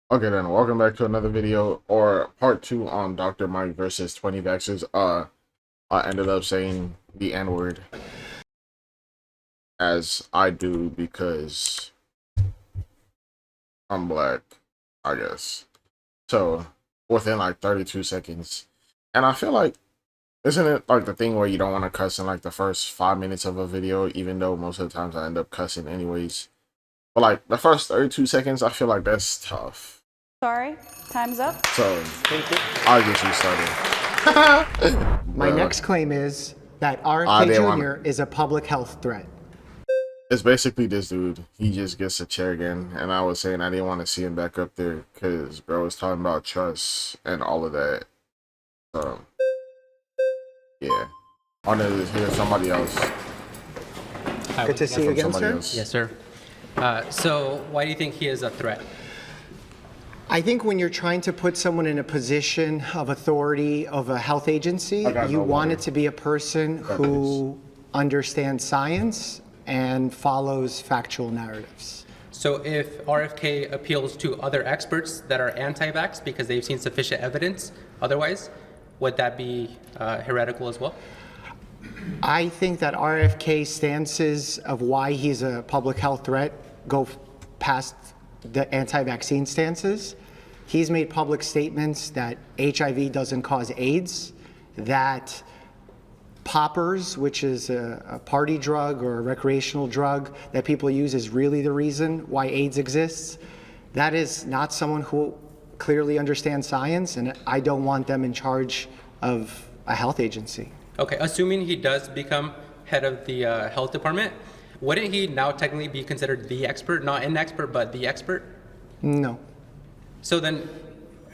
Okay then, welcome back to another video or part 2 on Dr. Mike versus 20 vaxxers. I ended up saying the N-word as I do because I'm black, I guess. So within like 32 seconds. And I feel like, isn't it like the thing where you don't want to cuss in like the first 5 minutes of a video, even though most of the times I end up cussing anyways. But like the first 32 seconds, I feel like that's tough. Sorry, time's up. So I'll get you started. My next claim is that I RFK didn't Jr. is a public health threat. It's basically this dude. He just gets a chair again, and I was saying I didn't want to see him back up there because bro was talking about trust and all of that. Yeah. I wanted to hear somebody else. Good to see you again, sir. Yes, sir. So why do you think he is a threat? I think when you're trying to put someone in a position of authority of a health agency, you want it to be a person who understands science and follows factual narratives. So if RFK appeals to other experts that are anti-vax because they've seen sufficient evidence otherwise, would that be heretical as well? I think that RFK's stances of why he's a public health threat go past the anti-vaccine stances. He's made public statements that HIV doesn't cause AIDS, that poppers, which is a party drug or a recreational drug that people use, is really the reason why AIDS exists. That is not someone who clearly understands science, and I don't want them in charge of a health agency. Okay, assuming he does become head of the health department, wouldn't he now technically be considered the expert, not an expert, but the expert? No. So then,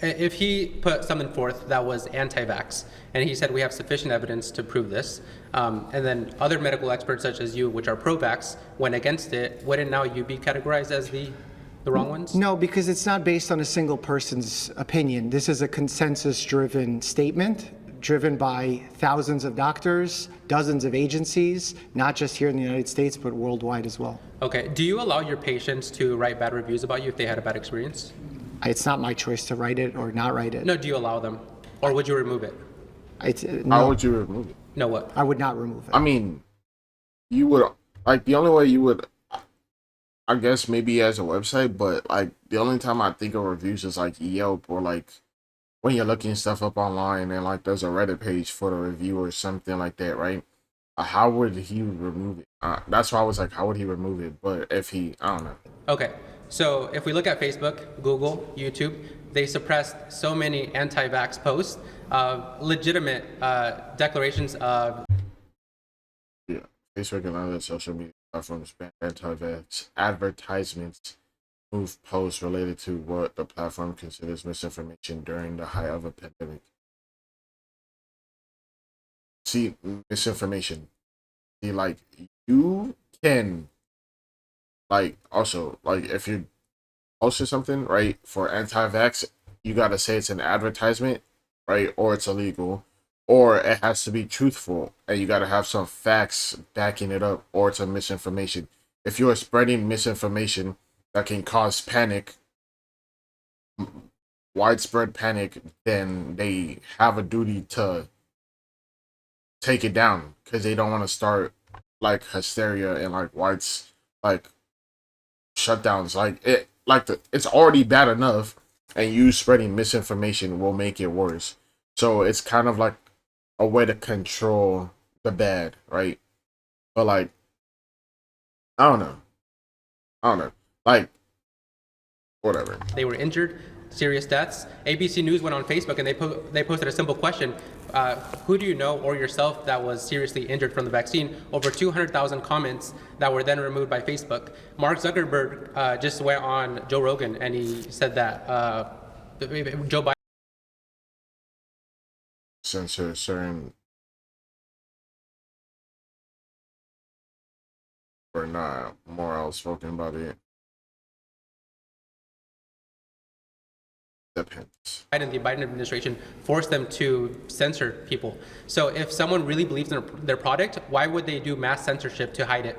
if he put something forth that was anti-vax, and he said we have sufficient evidence to prove this, and then other medical experts such as you, which are pro-vax, went against it, wouldn't now you be categorized as the wrong ones? No, because it's not based on a single person's opinion. This is a consensus-driven statement, driven by thousands of doctors, dozens of agencies, not just here in the United States, but worldwide as well. Okay, do you allow your patients to write bad reviews about you if they had a bad experience? It's not my choice to write it or not write it. No, do you allow them? Or would you remove it? No, How would you remove it? No, what? I would not remove it. I mean, you would, like, the only way you would, I guess maybe as a website, but like the only time I think of reviews is like Yelp or like when you're looking stuff up online and like there's a Reddit page for the review or something like that, right? How would he remove it? That's why I was like, how would he remove it? But if he, I don't know. Okay, so if we look at Facebook, Google, YouTube, they suppressed so many anti-vax posts, legitimate declarations of... Yeah, Facebook and other social media platforms ban anti-vax advertisements, move posts related to what the platform considers misinformation during the height of a pandemic. See, misinformation. See, like, you can, like, also, like, if you posted something, right, for anti-vax, you gotta say it's an advertisement, right, or it's illegal, or it has to be truthful, and you gotta have some facts backing it up, or it's a misinformation. If you are spreading misinformation that can cause panic, widespread panic, then they have a duty to take it down because they don't want to start like hysteria and like like shutdowns. It's already bad enough, and you spreading misinformation will make it worse. So it's kind of like a way to control the bad, right? But like, I don't know, like, whatever. They were injured, serious deaths. ABC News went on Facebook and they posted a simple question. Who do you know or yourself that was seriously injured from the vaccine? Over 200,000 comments that were then removed by Facebook. Mark Zuckerberg just went on Joe Rogan and he said that Joe Biden... Censor certain or not more outspoken about it. Depends. and the Biden administration forced them to censor people. So if someone really believes in their product, why would they do mass censorship to hide it?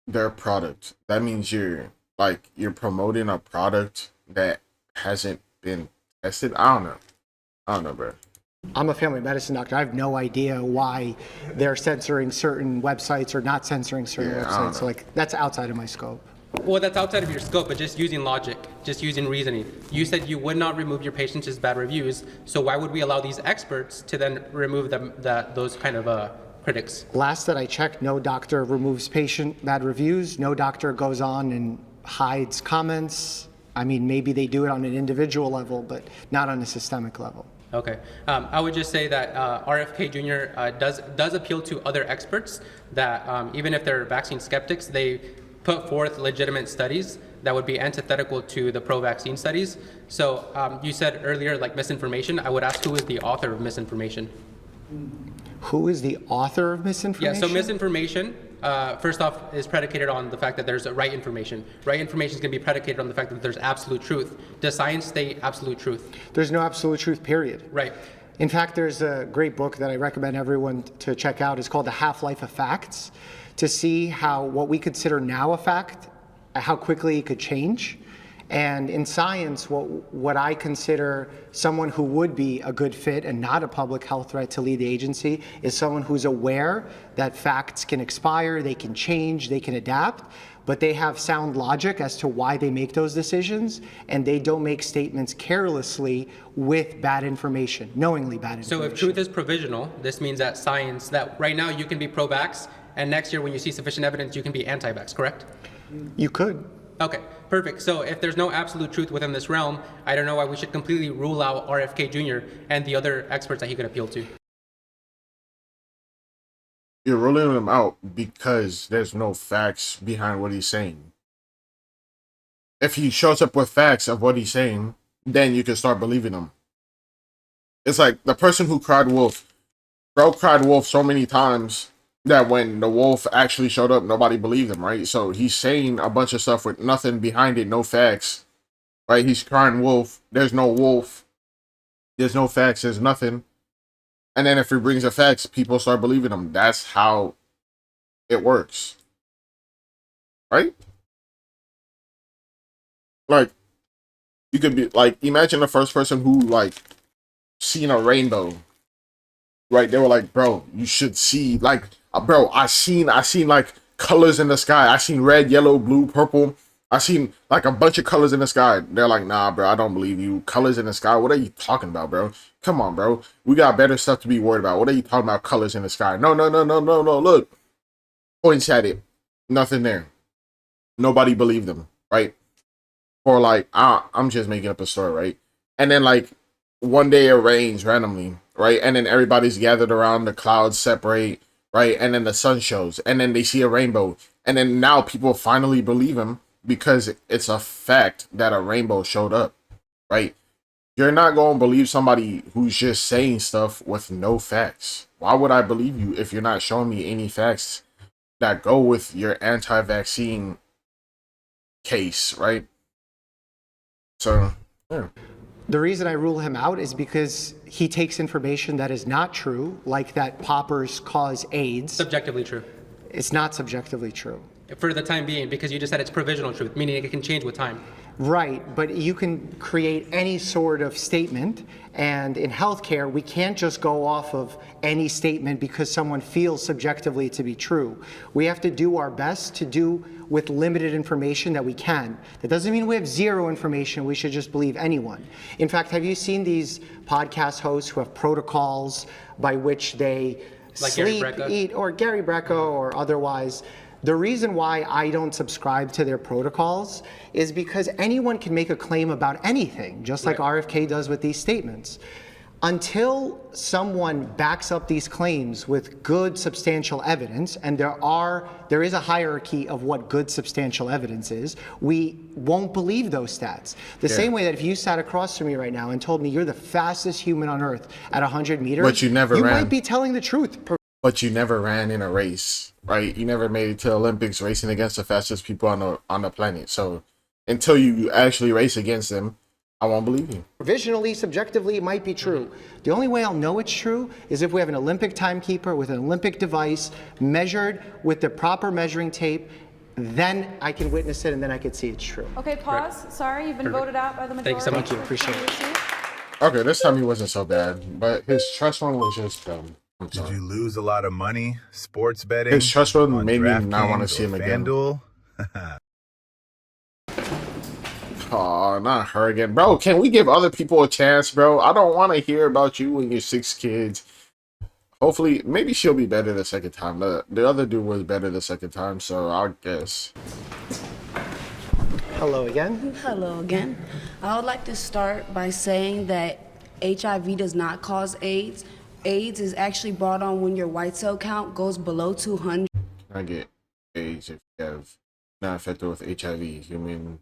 Their product. That means you're like you're promoting a product that hasn't been tested. I don't know, bro. I'm a family medicine doctor. I have no idea why they're censoring certain websites or not censoring certain websites. So like that's outside of my scope. Well, that's outside of your scope, but just using logic, just using reasoning. You said you would not remove your patients as bad reviews, so why would we allow these experts to then remove those kind of critics? Last that I checked, no doctor removes patient bad reviews. No doctor goes on and hides comments. I mean, maybe they do it on an individual level, but not on a systemic level. Okay. I would just say that RFK Jr. Does appeal to other experts that even if they're vaccine skeptics, they put forth legitimate studies that would be antithetical to the pro-vaccine studies. So you said earlier, like misinformation. I would ask who is the author of misinformation? Who is the author of misinformation? Yeah, so misinformation, first off, is predicated on the fact that there's right information. Right information is going to be predicated on the fact that there's absolute truth. Does science state absolute truth? There's no absolute truth, period. Right. In fact, there's a great book that I recommend everyone to check out. It's called The Half-Life of Facts, to see how what we consider now a fact, how quickly it could change. And in science, what I consider someone who would be a good fit and not a public health threat to lead the agency is someone who's aware that facts can expire, they can change, they can adapt, but they have sound logic as to why they make those decisions, and they don't make statements carelessly with bad information, knowingly bad information. So if truth is provisional, this means that science, that right now you can be pro-vax, and next year when you see sufficient evidence, you can be anti-vax, correct? You could. Okay, perfect. So if there's no absolute truth within this realm, I don't know why we should completely rule out RFK Jr. and the other experts that he could appeal to. You're ruling him out because there's no facts behind what he's saying. If he shows up with facts of what he's saying, then you can start believing him. It's like the person who cried wolf. Bro cried wolf so many times that when the wolf actually showed up, nobody believed him, right? So he's saying a bunch of stuff with nothing behind it, no facts, right? He's crying wolf. There's no wolf. There's no facts. There's nothing. And then if he brings the facts, people start believing him. That's how it works, right? Like, you could be like, imagine the first person who like seen a rainbow, right? They were like, bro, you should see, like, bro, I seen like colors in the sky. I seen red, yellow, blue, purple. I seen like a bunch of colors in the sky. They're like, nah, bro, I don't believe you. Colors in the sky? What are you talking about, bro? Come on, bro. We got better stuff to be worried about. What are you talking about, colors in the sky? No. Look. Points at it. Nothing there. Nobody believed them, right? Or like, I'm just making up a story, right? And then like one day it rains randomly, right? And then everybody's gathered around, the clouds separate, right? And then the sun shows, and then they see a rainbow. And then now people finally believe him because it's a fact that a rainbow showed up, right? You're not going to believe somebody who's just saying stuff with no facts. Why would I believe you if you're not showing me any facts that go with your anti-vaccine case, right? So, yeah. The reason I rule him out is because he takes information that is not true, like that poppers cause AIDS. Subjectively true. It's not subjectively true. For the time being, because you just said it's provisional truth, meaning it can change with time. Right, but you can create any sort of statement, and in healthcare, we can't just go off of any statement because someone feels subjectively to be true. We have to do our best to do with limited information that we can. That doesn't mean we have zero information, we should just believe anyone. In fact, have you seen these podcast hosts who have protocols by which they like sleep, eat, or Gary Brecka or otherwise? The reason why I don't subscribe to their protocols is because anyone can make a claim about anything, just like RFK does with these statements. Until someone backs up these claims with good substantial evidence, and there is a hierarchy of what good substantial evidence is, we won't believe those stats. The same way that if you sat across from me right now and told me you're the fastest human on earth at 100 meters, but you might be telling the truth. But you never ran in a race, right? You never made it to Olympics racing against the fastest people on the planet. So until you actually race against them, I won't believe you. Provisionally, subjectively, it might be true. The only way I'll know it's true is if we have an Olympic timekeeper with an Olympic device measured with the proper measuring tape then I can witness it and then I could see it's true. Okay, pause. Sorry, you've been voted out by the majority. Thank you so much. Thank you, appreciate it. Okay, this time he wasn't so bad, but his trust one was just dumb. I'm Did sorry. you lose a lot of money sports betting? His trust one on made me not want to DraftKings see him or again. FanDuel? Oh, not her again. Bro, can we give other people a chance, bro? I don't want to hear about you and your 6 kids. Hopefully, maybe she'll be better the second time. The other dude was better the second time, so I guess. Hello again. Hello again. I would like to start by saying that HIV does not cause AIDS. AIDS is actually brought on when your white cell count goes below 200. I get AIDS if you have not infected with HIV. Human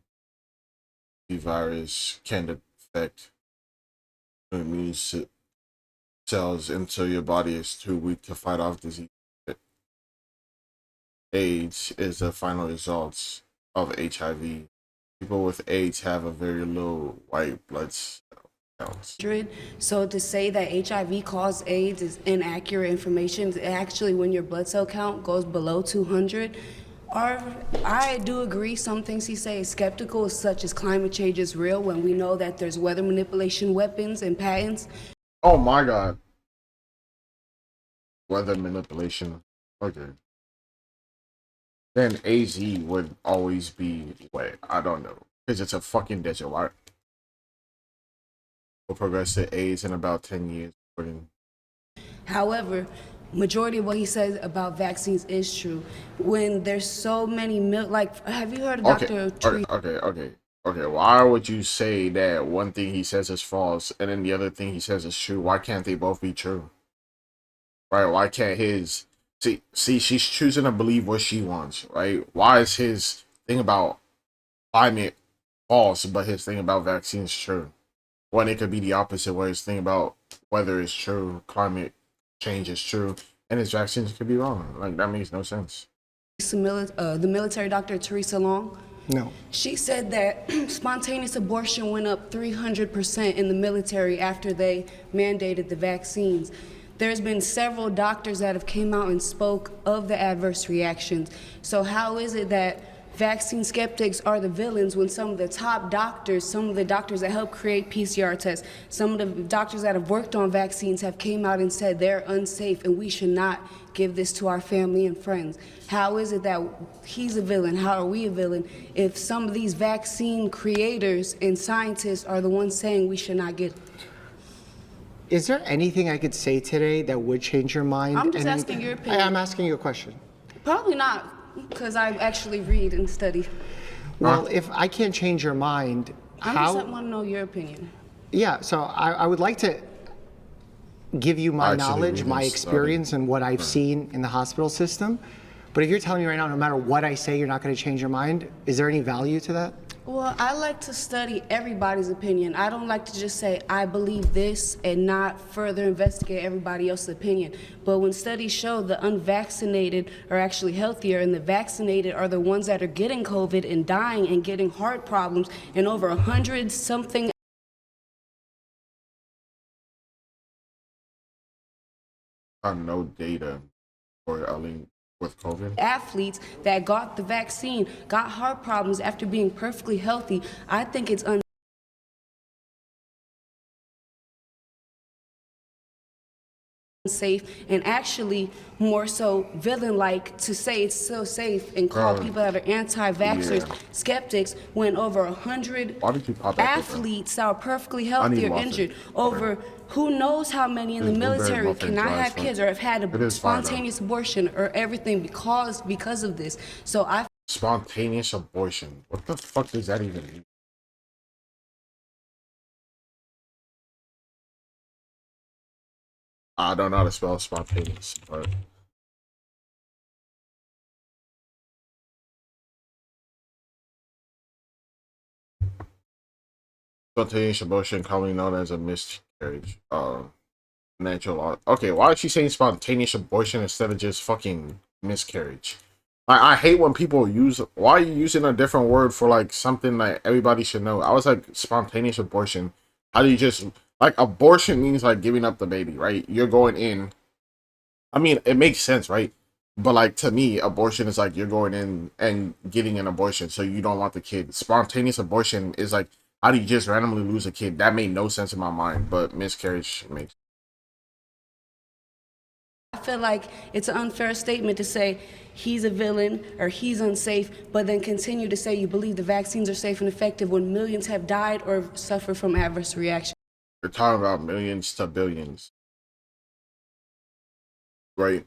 virus can affect immune cells until your body is too weak to fight off disease. AIDS is the final results of HIV. People with AIDS have a very low white blood cell counts. So to say that HIV caused AIDS is inaccurate information. Actually, when your blood cell count goes below 200, I do agree some things he says skeptical, such as climate change is real when we know that there's weather manipulation weapons and patents. Oh my god. Weather manipulation. Okay. Then AZ would always be wet. I don't know. Because it's a fucking desert. Why? Will progress to AIDS in about 10 years. However, majority of what he says about vaccines is true. When there's so many have you heard of Dr. Tree? Okay. Why would you say that one thing he says is false and then the other thing he says is true? Why can't they both be true? Right? Why can't his see she's choosing to believe what she wants, right? Why is his thing about climate false, but his thing about vaccines true? When it could be the opposite, where his thing about weather is true, climate change is true, and his vaccines could be wrong. Like, that makes no sense. The military doctor Teresa Long. No. She said that spontaneous abortion went up 300% in the military after they mandated the vaccines. There's been several doctors that have came out and spoke of the adverse reactions. So how is it that vaccine skeptics are the villains when some of the top doctors, some of the doctors that help create PCR tests, some of the doctors that have worked on vaccines have came out and said they're unsafe and we should not give this to our family and friends? How is it that he's a villain? How are we a villain if some of these vaccine creators and scientists are the ones saying we should not get it? Is there anything I could say today that would change your mind? I'm just asking your opinion. I'm asking you a question. Probably not, because I actually read and study. Well, if I can't change your mind, I just want to know your opinion. Yeah, so I would like to give you my Actually knowledge, read my and experience, and what I've seen in the hospital system. But if you're telling me right now, no matter what I say, you're not going to change your mind, is there any value to that? Well, I like to study everybody's opinion. I don't like to just say, I believe this and not further investigate everybody else's opinion. But when studies show the unvaccinated are actually healthier and the vaccinated are the ones that are getting COVID and dying and getting heart problems, and over 100-something No data for with COVID. athletes that got the vaccine got heart problems after being perfectly healthy, I think it's unsafe and actually more so villain-like to say it's so safe and call people that are anti-vaxxers skeptics when over 100 Why did you pop that picture? athletes that are perfectly healthy are injured. Over who knows how many in the This blueberry military muffin cannot dries have from- kids or have had It a is fine, though. spontaneous abortion or everything because of this. So I Spontaneous abortion. What the fuck does that even mean? I don't know how to spell spontaneous, but spontaneous abortion, commonly known as a miscarriage. Natural law. Okay, why is she saying spontaneous abortion instead of just fucking miscarriage? I hate when people use. Why are you using a different word for like something that everybody should know? I was like, spontaneous abortion. How do you just like abortion means like giving up the baby, right? You're going in. I mean, it makes sense, right? But like to me, abortion is like you're going in and getting an abortion, so you don't want the kid. Spontaneous abortion is like, how do you just randomly lose a kid? That made no sense in my mind, but miscarriage makes. I feel like it's an unfair statement to say he's a villain or he's unsafe, but then continue to say you believe the vaccines are safe and effective when millions have died or suffered from adverse reactions. We're talking about millions to billions, right?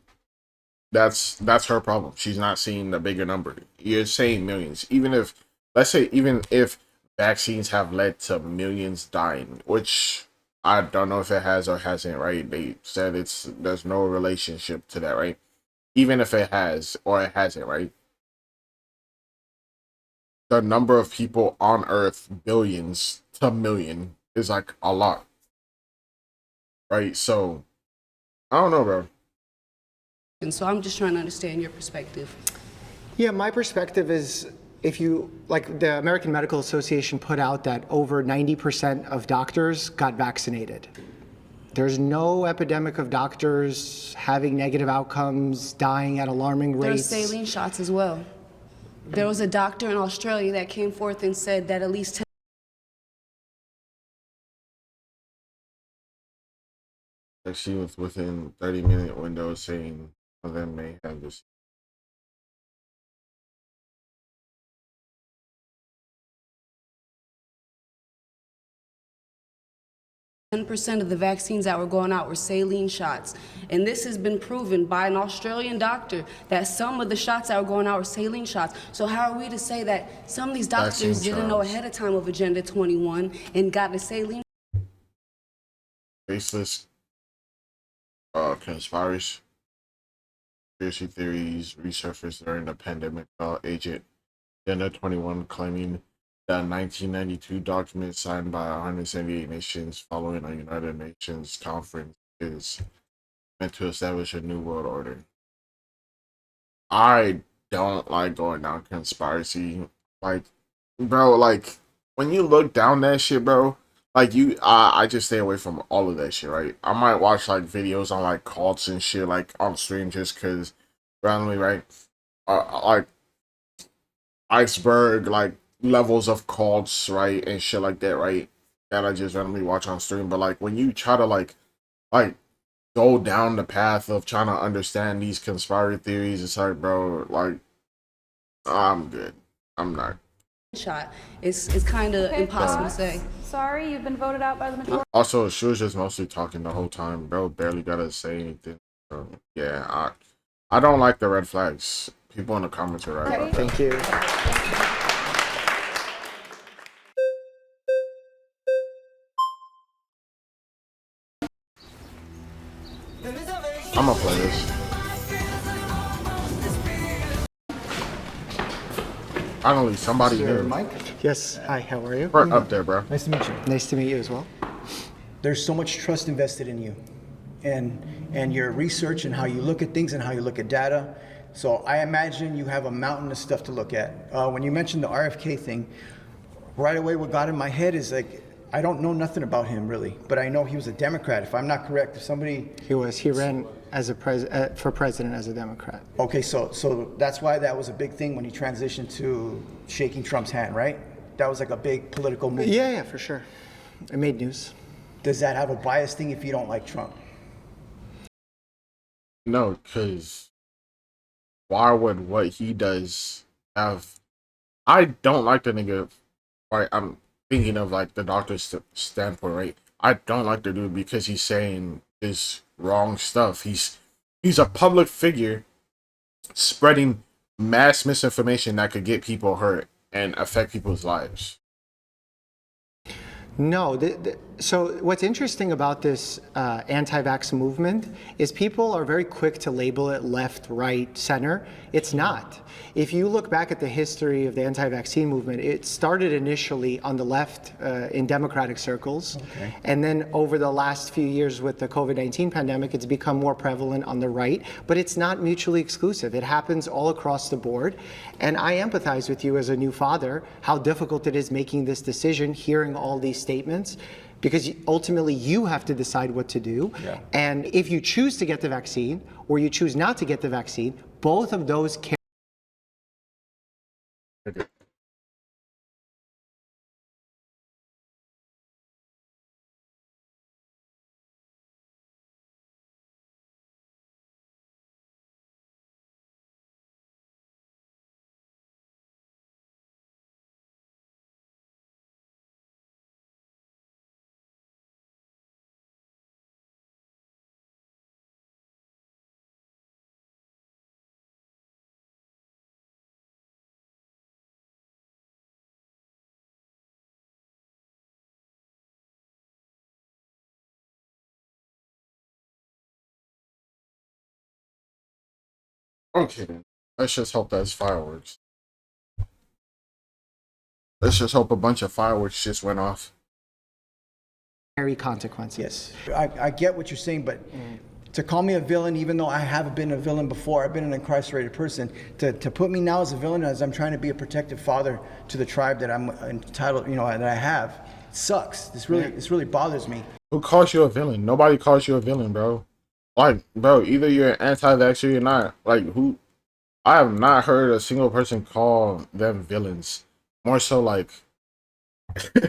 That's her problem. She's not seeing the bigger number. You're saying millions. Even if, let's say, even if vaccines have led to millions dying, which I don't know if it has or hasn't, right? They said there's no relationship to that, right? Even if it has or it hasn't, right? The number of people on Earth, billions to million, is like a lot, right? So I don't know, bro. And so I'm just trying to understand your perspective. Yeah, my perspective is, if you, like the American Medical Association put out that over 90% of doctors got vaccinated. There's no epidemic of doctors having negative outcomes, dying at alarming rates. There's saline shots as well. There was a doctor in Australia that came forth and said that at least 10 She was within 30-minute window saying some of them may have this. 10% of the vaccines that were going out were saline shots. And this has been proven by an Australian doctor that some of the shots that were going out were saline shots. So how are we to say that some of these doctors didn't know ahead of time of Agenda 21 and got the saline? Baseless conspiracy theories resurfaced during the pandemic about Agent Agenda 21 claiming that 1992 document signed by 178 nations following a United Nations conference is meant to establish a new world order. I don't like going down conspiracy. Like, bro, like, when you look down that shit, bro, like, I just stay away from all of that shit, right? I might watch, like, videos on, like, cults and shit, like, on stream just because, randomly, right? Like, iceberg, like, levels of cults, right, and shit like that, right, that I just randomly watch on stream. But like when you try to like go down the path of trying to understand these conspiracy theories, it's like, bro, like, I'm good. I'm not. Shot. It's kind of impossible to say. Sorry, you've been voted out by the majority. Also, she was just mostly talking the whole time, bro. Barely gotta say anything. So, yeah, I don't like the red flags. People in the comments are right about that. Thank you. I'm gonna play this. Finally, somebody new. Mike? Yes, hi, how are you? Right up there, bro. Nice to meet you. Nice to meet you as well. There's so much trust invested in you and your research and how you look at things and how you look at data. So I imagine you have a mountain of stuff to look at. When you mentioned the RFK thing, right away what got in my head is like, I don't know nothing about him really, but I know he was a Democrat. If I'm not correct, if somebody... He ran as for president as a Democrat. Okay, so that's why that was a big thing when he transitioned to shaking Trump's hand, right? That was like a big political move. Yeah, for sure. It made news. Does that have a bias thing if you don't like Trump? No, because why would what he does have... I don't like the nigga. Right, I'm thinking of like the doctor's standpoint, right? I don't like the dude because he's saying this wrong stuff. He's a public figure spreading mass misinformation that could get people hurt and affect people's lives. No, so what's interesting about this anti-vax movement is people are very quick to label it left, right, center. It's not. If you look back at the history of the anti-vaccine movement, it started initially on the left in Democratic circles. Okay. And then over the last few years with the COVID-19 pandemic, it's become more prevalent on the right, but it's not mutually exclusive. It happens all across the board. And I empathize with you as a new father, how difficult it is making this decision, hearing all these statements, because ultimately you have to decide what to do. Yeah. And if you choose to get the vaccine or you choose not to get the vaccine, Both of those Okay, then. Let's just hope that's fireworks. Let's just hope a bunch of fireworks just went off. carry consequences. Yes, I get what you're saying, but to call me a villain, even though I haven't been a villain before, I've been an incarcerated person, to put me now as a villain as I'm trying to be a protective father to the tribe that I'm entitled, that I have, it sucks. This really bothers me. Who calls you a villain? Nobody calls you a villain, bro. Like, bro, either you're anti-vax or you're not. Like, who? I have not heard a single person call them villains. More so like,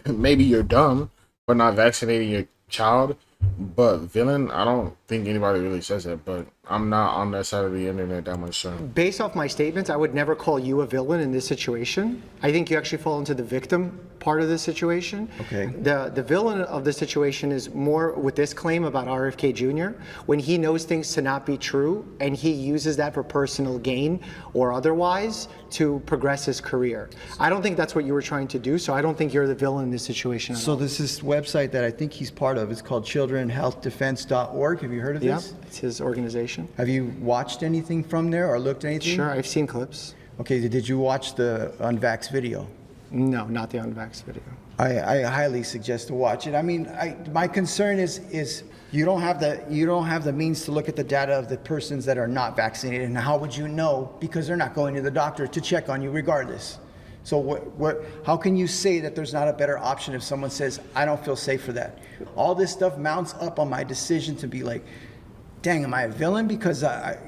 maybe you're dumb for not vaccinating your child, but villain, I don't think anybody really says that, but I'm not on that side of the internet that much, so. Based off my statements, I would never call you a villain in this situation. I think you actually fall into the victim part of this situation. Okay. The villain of the situation is more with this claim about RFK Jr. when he knows things to not be true and he uses that for personal gain or otherwise to progress his career. I don't think that's what you were trying to do, so I don't think you're the villain in this situation at So all. this is website that I think he's part of. It's called childrenhealthdefense.org. Have you heard of Yeah, this? it's his organization. Have you watched anything from there or looked at anything? Sure, I've seen clips. Okay, did you watch the unvaxxed video? No, not the unvaxxed video. I highly suggest to watch it. I mean, my concern is you don't have the means to look at the data of the persons that are not vaccinated, and how would you know? Because they're not going to the doctor to check on you regardless. So how can you say that there's not a better option if someone says, I don't feel safe for that? All this stuff mounts up on my decision to be like, dang, am I a villain because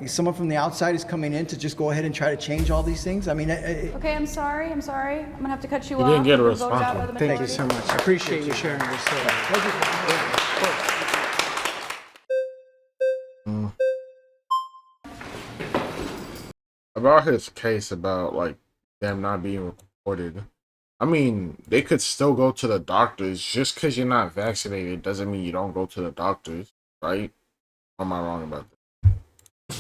someone from the outside is coming in to just go ahead and try to change all these things? I mean, Okay, I'm sorry. I'm gonna have to cut you You off. didn't get a You've been voted out by the response. Thank you so much. I appreciate you sharing your story. About his case about like them not being reported. I mean, they could still go to the doctors. Just because you're not vaccinated doesn't mean you don't go to the doctors, right? Or am I wrong about that?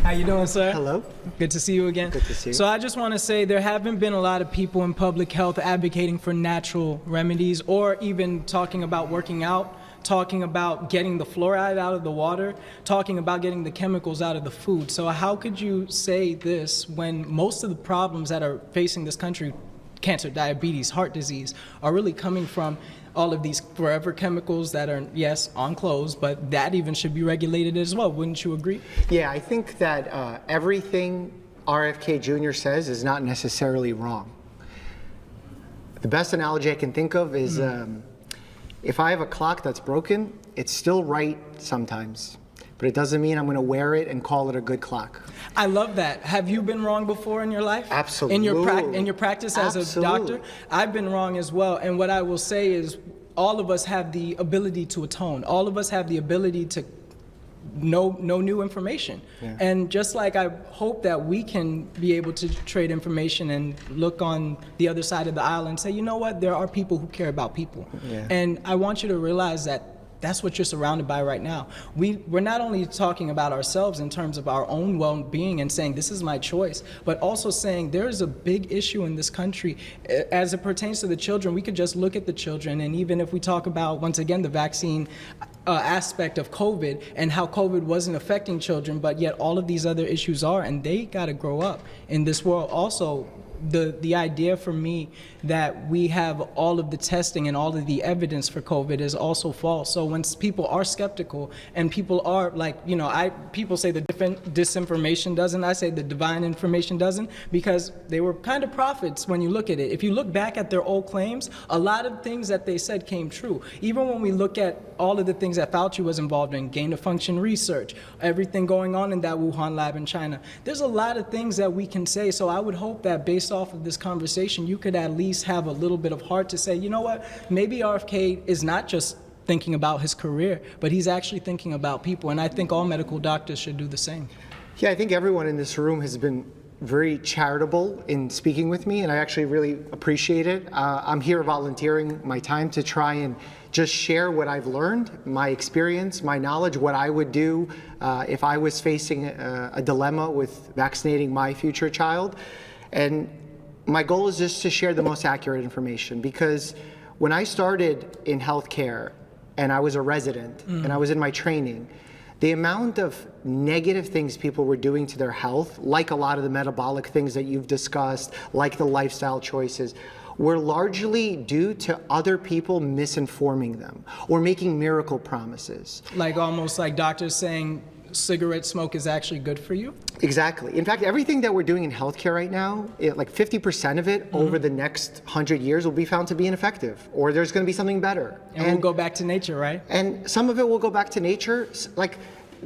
How you doing, sir? Hello. Good to see you again. Good to see you. So I just want to say there haven't been a lot of people in public health advocating for natural remedies or even talking about working out, talking about getting the fluoride out of the water, talking about getting the chemicals out of the food. So how could you say this when most of the problems that are facing this country, cancer, diabetes, heart disease, are really coming from all of these forever chemicals that are, yes, on clothes, but that even should be regulated as well. Wouldn't you agree? Yeah, I think that everything RFK Jr. says is not necessarily wrong. The best analogy I can think of is if I have a clock that's broken, it's still right sometimes, but it doesn't mean I'm going to wear it and call it a good clock. I love that. Have you been wrong before in your life? Absolutely. In your practice as a doctor? I've been wrong as well. And what I will say is all of us have the ability to atone. All of us have the ability to know new information. Yeah. And just like I hope that we can be able to trade information and look on the other side of the aisle and say, you know what, there are people who care about people. Yeah. And I want you to realize that that's what you're surrounded by right now. We're not only talking about ourselves in terms of our own well-being and saying this is my choice, but also saying there is a big issue in this country as it pertains to the children. We could just look at the children, and even if we talk about, once again, the vaccine aspect of COVID and how COVID wasn't affecting children, but yet all of these other issues are, and they gotta grow up in this world also. the idea for me that we have all of the testing and all of the evidence for COVID is also false. So when people are skeptical and people are like, you know, people say the disinformation doesn't, I say the divine information doesn't, because they were kind of prophets when you look at it. If you look back at their old claims, a lot of things that they said came true. Even when we look at all of the things that Fauci was involved in, gain of function research, everything going on in that Wuhan lab in China, there's a lot of things that we can say. So I would hope that based off of this conversation, you could at least have a little bit of heart to say, you know what, maybe RFK is not just thinking about his career, but he's actually thinking about people. And I think all medical doctors should do the same. Yeah, I think everyone in this room has been very charitable in speaking with me, and I actually really appreciate it. I'm here volunteering my time to try and just share what I've learned, my experience, my knowledge, what I would do if I was facing a dilemma with vaccinating my future child. And my goal is just to share the most accurate information, because when I started in healthcare and I was a resident and I was in my training, the amount of negative things people were doing to their health, like a lot of the metabolic things that you've discussed, like the lifestyle choices, were largely due to other people misinforming them or making miracle promises. Like almost like doctors saying cigarette smoke is actually good for you? Exactly. In fact, everything that we're doing in healthcare right now, like 50% of it over the next 100 years will be found to be ineffective, or there's going to be something better. And we'll go back to nature, right? And some of it will go back to nature. Like,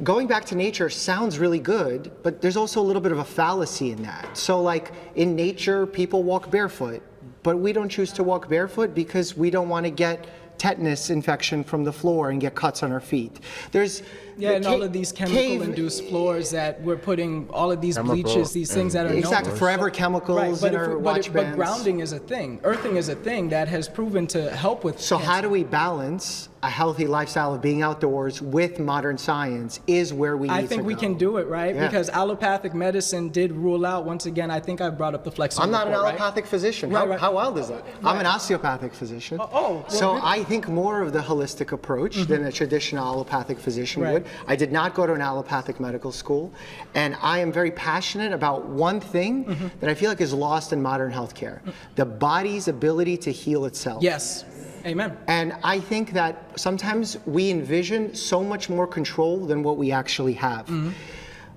going back to nature sounds really good, but there's also a little bit of a fallacy in that. So like in nature, people walk barefoot, but we don't choose to walk barefoot because we don't want to get tetanus infection from the floor and get cuts on our feet. There's and all of these chemical-induced floors that we're putting, all of these bleaches, these things that are exactly known. forever chemicals in our watch bands. But grounding is a thing. Earthing is a thing that has proven to help with So cancer. how do we balance a healthy lifestyle of being outdoors with modern science is where we need to go. I think we can do it, right? Yeah. Because allopathic medicine did rule out, once again, I think I brought up the flexible I'm not an report, allopathic physician. Right. How wild is that? I'm an osteopathic physician. So really? I think more of the holistic approach than a traditional allopathic physician would. I did not go to an allopathic medical school, and I am very passionate about one thing that I feel like is lost in modern healthcare: the body's ability to heal itself. Yes. Amen. And I think that sometimes we envision so much more control than what we actually have.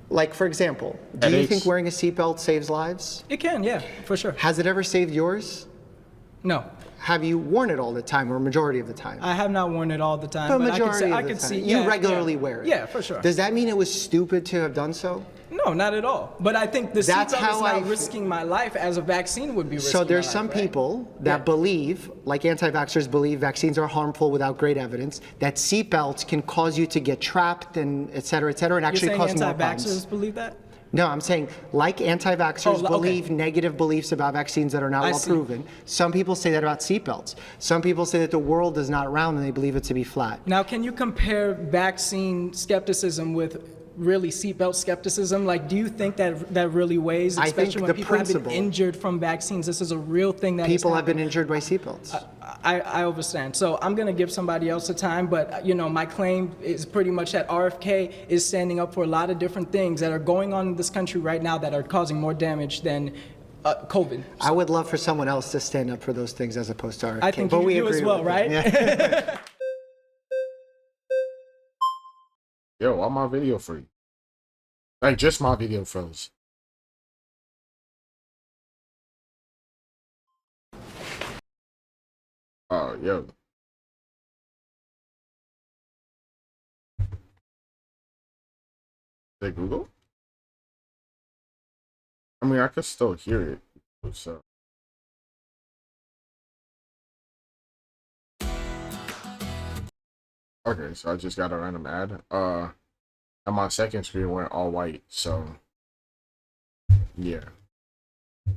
Like, for example, do you think wearing a seatbelt saves lives? It can, yeah, for sure. Has it ever saved yours? No. Have you worn it all the time, or majority of the time? I have not worn it all the time, But but majority I of the could time. see. You regularly wear it. Yeah, for sure. Does that mean it was stupid to have done so? No, not at all. But I think the That's seatbelt how is not I risking my life as a vaccine would be risking So there's my some life, right? people that believe, like anti-vaxxers believe vaccines are harmful without great evidence, that seatbelts can cause you to get trapped and et cetera, and actually You're cause saying more problems. anti-vaxxers believe that? No, I'm saying like anti-vaxxers okay. believe negative beliefs about vaccines that are not I well see. proven. Some people say that about seatbelts. Some people say that the world is not round and they believe it to be flat. Now, can you compare vaccine skepticism with really seatbelt skepticism? Like, do you think that that really weighs, I think especially when the people have principle- been injured from vaccines? This is a real thing that People has have been injured by seatbelts. I understand. So I'm going to give somebody else a time, but you know, my claim is pretty much that RFK is standing up for a lot of different things that are going on in this country right now that are causing more damage than COVID. I would love for someone else to stand up for those things as opposed to RFK. I think but you we do agree as well, with right? Yeah. Yo, why my video free? Like, just my video froze. Oh, yo. Is it Google? I mean, I could still hear it, so. Okay, so I just got a random ad. And my second screen went all white, so yeah. I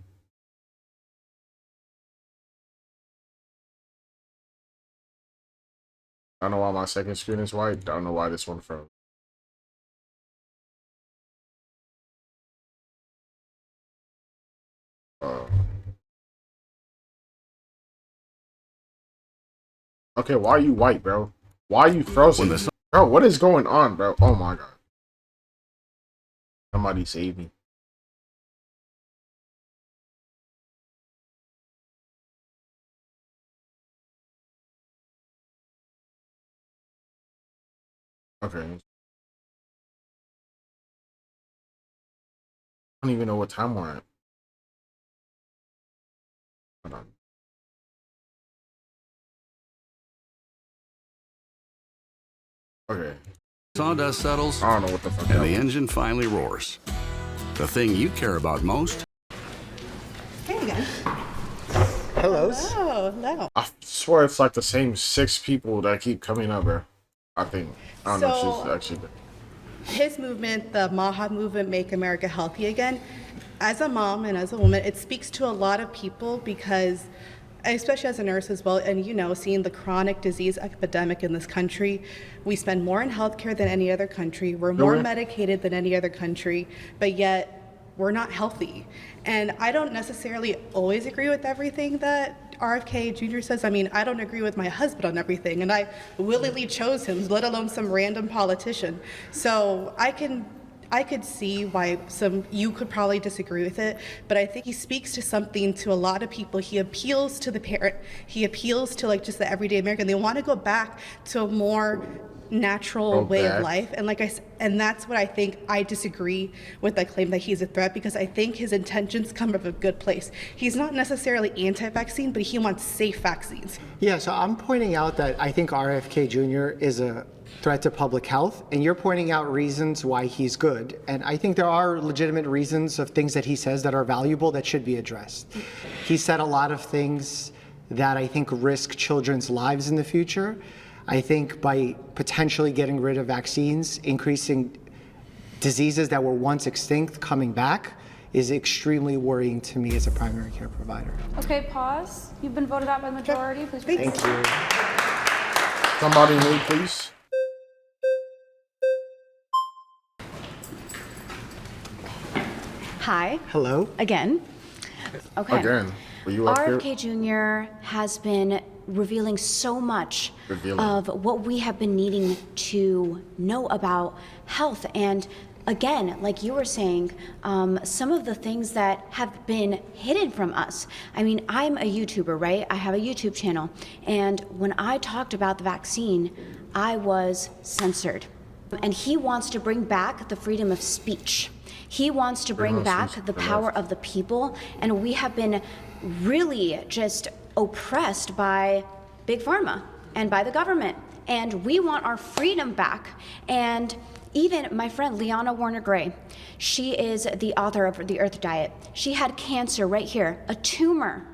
don't know why my second screen is white. I don't know why this one froze. Okay, why are you white, bro? Why are you frozen? Bro, what is going on, bro? Oh my god. Somebody save me. Okay. I don't even know what time we're at. Hold on. Okay. Sawdust settles, I don't know what the fuck. and the engine finally roars. The thing you care about most. Hey again. Hello. Oh, hello. I swear it's like the same 6 people that keep coming up here. I think. I don't know if she's actually. His movement, the MAHA movement, Make America Healthy Again, as a mom and as a woman, it speaks to a lot of people because, especially as a nurse as well, and seeing the chronic disease epidemic in this country, we spend more in healthcare than any other country. We're more medicated than any other country, but yet we're not healthy. And I don't necessarily always agree with everything that RFK Jr. says. I mean, I don't agree with my husband on everything, and I willingly chose him, let alone some random politician. So I could see why you could probably disagree with it, but I think he speaks to something to a lot of people. He appeals to the parent. He appeals to just the everyday American. They want to go back to a more natural way of life, and that's what I think. I disagree with that claim that he's a threat because I think his intentions come from a good place. He's not necessarily anti-vaccine, but he wants safe vaccines. Yeah, so I'm pointing out that I think RFK Jr. is a threat to public health, and you're pointing out reasons why he's good. And I think there are legitimate reasons of things that he says that are valuable that should be addressed. He said a lot of things that I think risk children's lives in the future. I think by potentially getting rid of vaccines, increasing diseases that were once extinct coming back is extremely worrying to me as a primary care provider. Okay, pause. You've been voted out by the majority. Please proceed. Thank you. Somebody mute, please. Hi. Hello. Again. Okay. Again. Were you up here? RFK Jr. has been revealing so much of what we have been needing to know about health. And again, like you were saying, some of the things that have been hidden from us. I mean, I'm a YouTuber, right? I have a YouTube channel. And when I talked about the vaccine, I was censored. And he wants to bring back the freedom of speech. He wants to bring back the power of the people. And we have been really just oppressed by Big Pharma and by the government. And we want our freedom back. And even my friend Liana Warner Gray, she is the author of The Earth Diet. She had cancer right here, a tumor.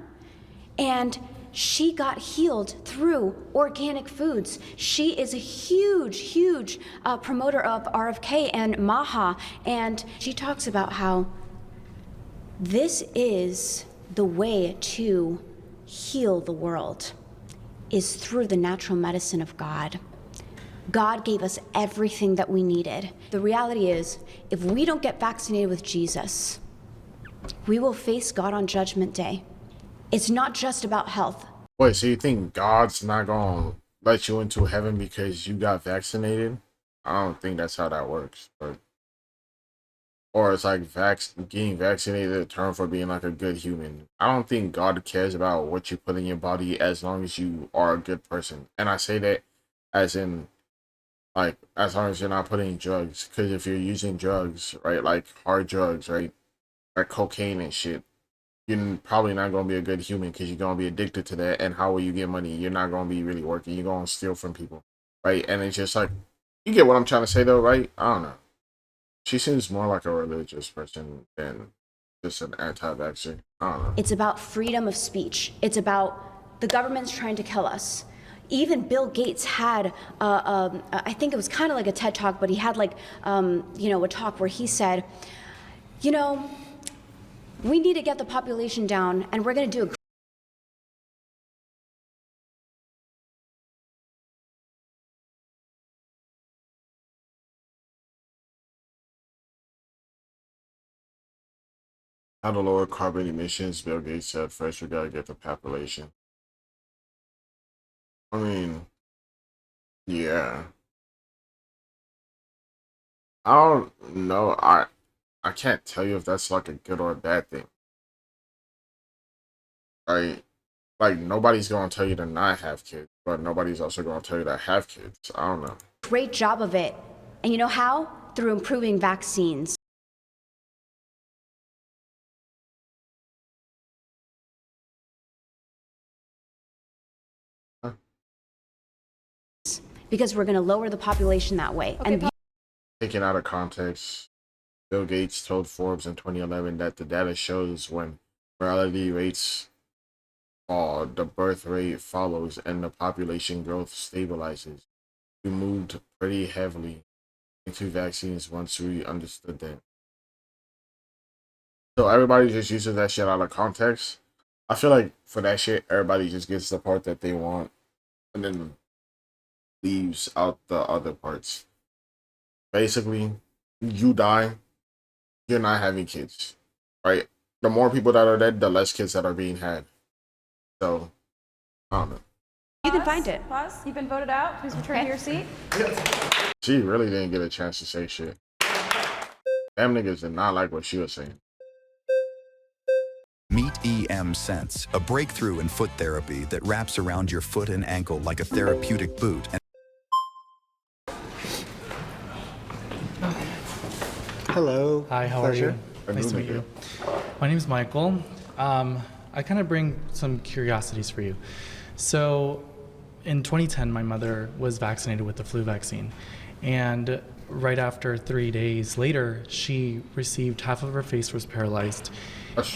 And she got healed through organic foods. She is a huge promoter of RFK and MAHA. And she talks about how this is the way to heal the world, is through the natural medicine of God. God gave us everything that we needed. The reality is, if we don't get vaccinated with Jesus, we will face God on Judgment Day. It's not just about health. Wait, so you think God's not gonna let you into heaven because you got vaccinated? I don't think that's how that works. Or it's like getting vaccinated a term for being like a good human. I don't think God cares about what you put in your body as long as you are a good person. And I say that as in, like, as long as you're not putting drugs. Because if you're using drugs, right, like hard drugs, right, like cocaine and shit, you're probably not going to be a good human because you're going to be addicted to that. And how will you get money? You're not going to be really working. You're going to steal from people, right? And it's just like, you get what I'm trying to say though, right? I don't know. She seems more like a religious person than just an anti-vaxxer. I don't know. It's about freedom of speech. It's about the government's trying to kill us. Even Bill Gates had, I think it was kind of like a TED Talk, but he had like, a talk where he said, we need to get the population down, and we're going to do a How to lower carbon emissions, Bill Gates said, first we gotta get the population. I mean, yeah. I don't know. I can't tell you if that's like a good or a bad thing. Right? Like, nobody's gonna tell you to not have kids, but nobody's also gonna tell you to have kids. I don't know. great job of it. And you know how? Through improving vaccines. Because we're going to lower the population that way. Okay, And Taken out of context, Bill Gates told Forbes in 2011 that the data shows when mortality rates fall, the birth rate follows, and the population growth stabilizes. We moved pretty heavily into vaccines once we understood that. So everybody just uses that shit out of context. I feel like for that shit, everybody just gets the part that they want and then leaves out the other parts. Basically, you die, you're not having kids, right? The more people that are dead, the less kids that are being had. So, I don't know. you can find it. Pause. You've been voted out. Please return to your seat. She really didn't get a chance to say shit. Them niggas did not like what she was saying. Meet EM Sense, a breakthrough in foot therapy that wraps around your foot and ankle like a therapeutic boot. Hello. Hi, how Pleasure. are you? Nice to meet you. My name is Michael. I kind of bring some curiosities for you. So, in 2010, my mother was vaccinated with the flu vaccine. And right after 3 days later, she received half of her face was paralyzed.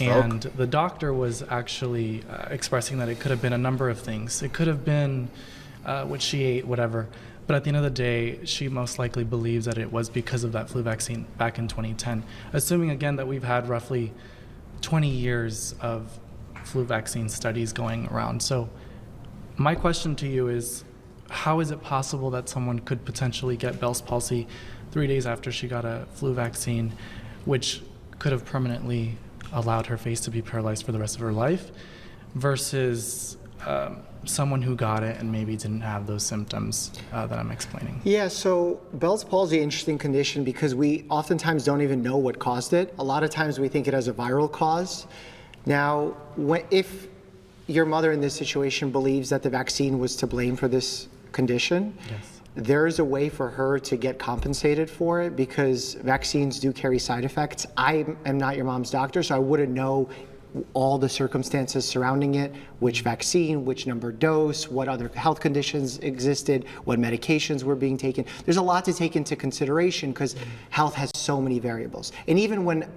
And the doctor was actually expressing that it could have been a number of things. It could have been what she ate, whatever. But at the end of the day, she most likely believes that it was because of that flu vaccine back in 2010. Assuming again that we've had roughly 20 years of flu vaccine studies going around. So my question to you is, how is it possible that someone could potentially get Bell's palsy 3 days after she got a flu vaccine, which could have permanently allowed her face to be paralyzed for the rest of her life, versus someone who got it and maybe didn't have those symptoms that I'm explaining? Yeah, so Bell's palsy, interesting condition because we oftentimes don't even know what caused it. A lot of times we think it has a viral cause. Now, if your mother in this situation believes that the vaccine was to blame for this condition, Yes. there is a way for her to get compensated for it because vaccines do carry side effects. I am not your mom's doctor, so I wouldn't know all the circumstances surrounding it, which vaccine, which number dose, what other health conditions existed, what medications were being taken. There's a lot to take into consideration because health has so many variables. And even when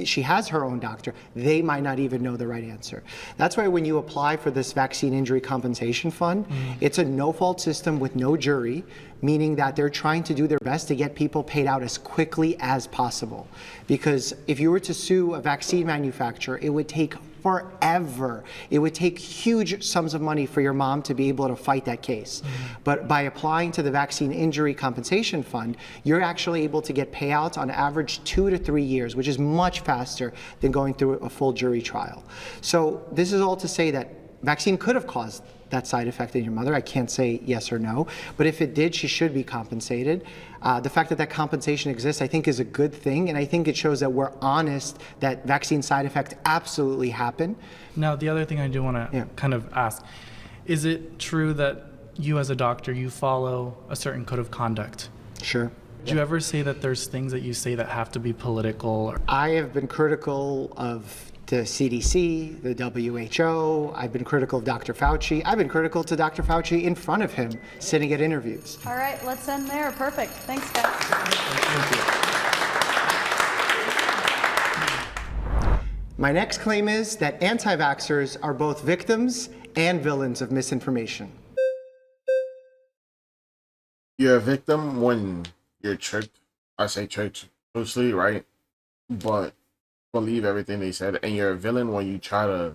she has her own doctor, they might not even know the right answer. That's why when you apply for this vaccine injury compensation fund, it's a no-fault system with no jury, meaning that they're trying to do their best to get people paid out as quickly as possible. Because if you were to sue a vaccine manufacturer, it would take forever. It would take huge sums of money for your mom to be able to fight that case. But by applying to the Vaccine Injury Compensation Fund, you're actually able to get payouts on average 2 to 3 years, which is much faster than going through a full jury trial. So this is all to say that vaccine could have caused that side effect in your mother. I can't say yes or no, but if it did, she should be compensated. The fact that that compensation exists, I think, is a good thing, and I think it shows that we're honest that vaccine side effects absolutely happen. Now, the other thing I do want to kind of ask, is it true that you as a doctor, you follow a certain code of conduct? Sure. Do you ever say that there's things that you say that have to be political? I have been critical of the CDC, the WHO. I've been critical of Dr. Fauci. I've been critical to Dr. Fauci in front of him, sitting at interviews. All right, let's end there. Perfect. Thanks, guys. My next claim is that anti-vaxxers are both victims and villains of misinformation. You're a victim when you're tricked. I say tricked loosely, right? But believe everything they said, and you're a villain when you try to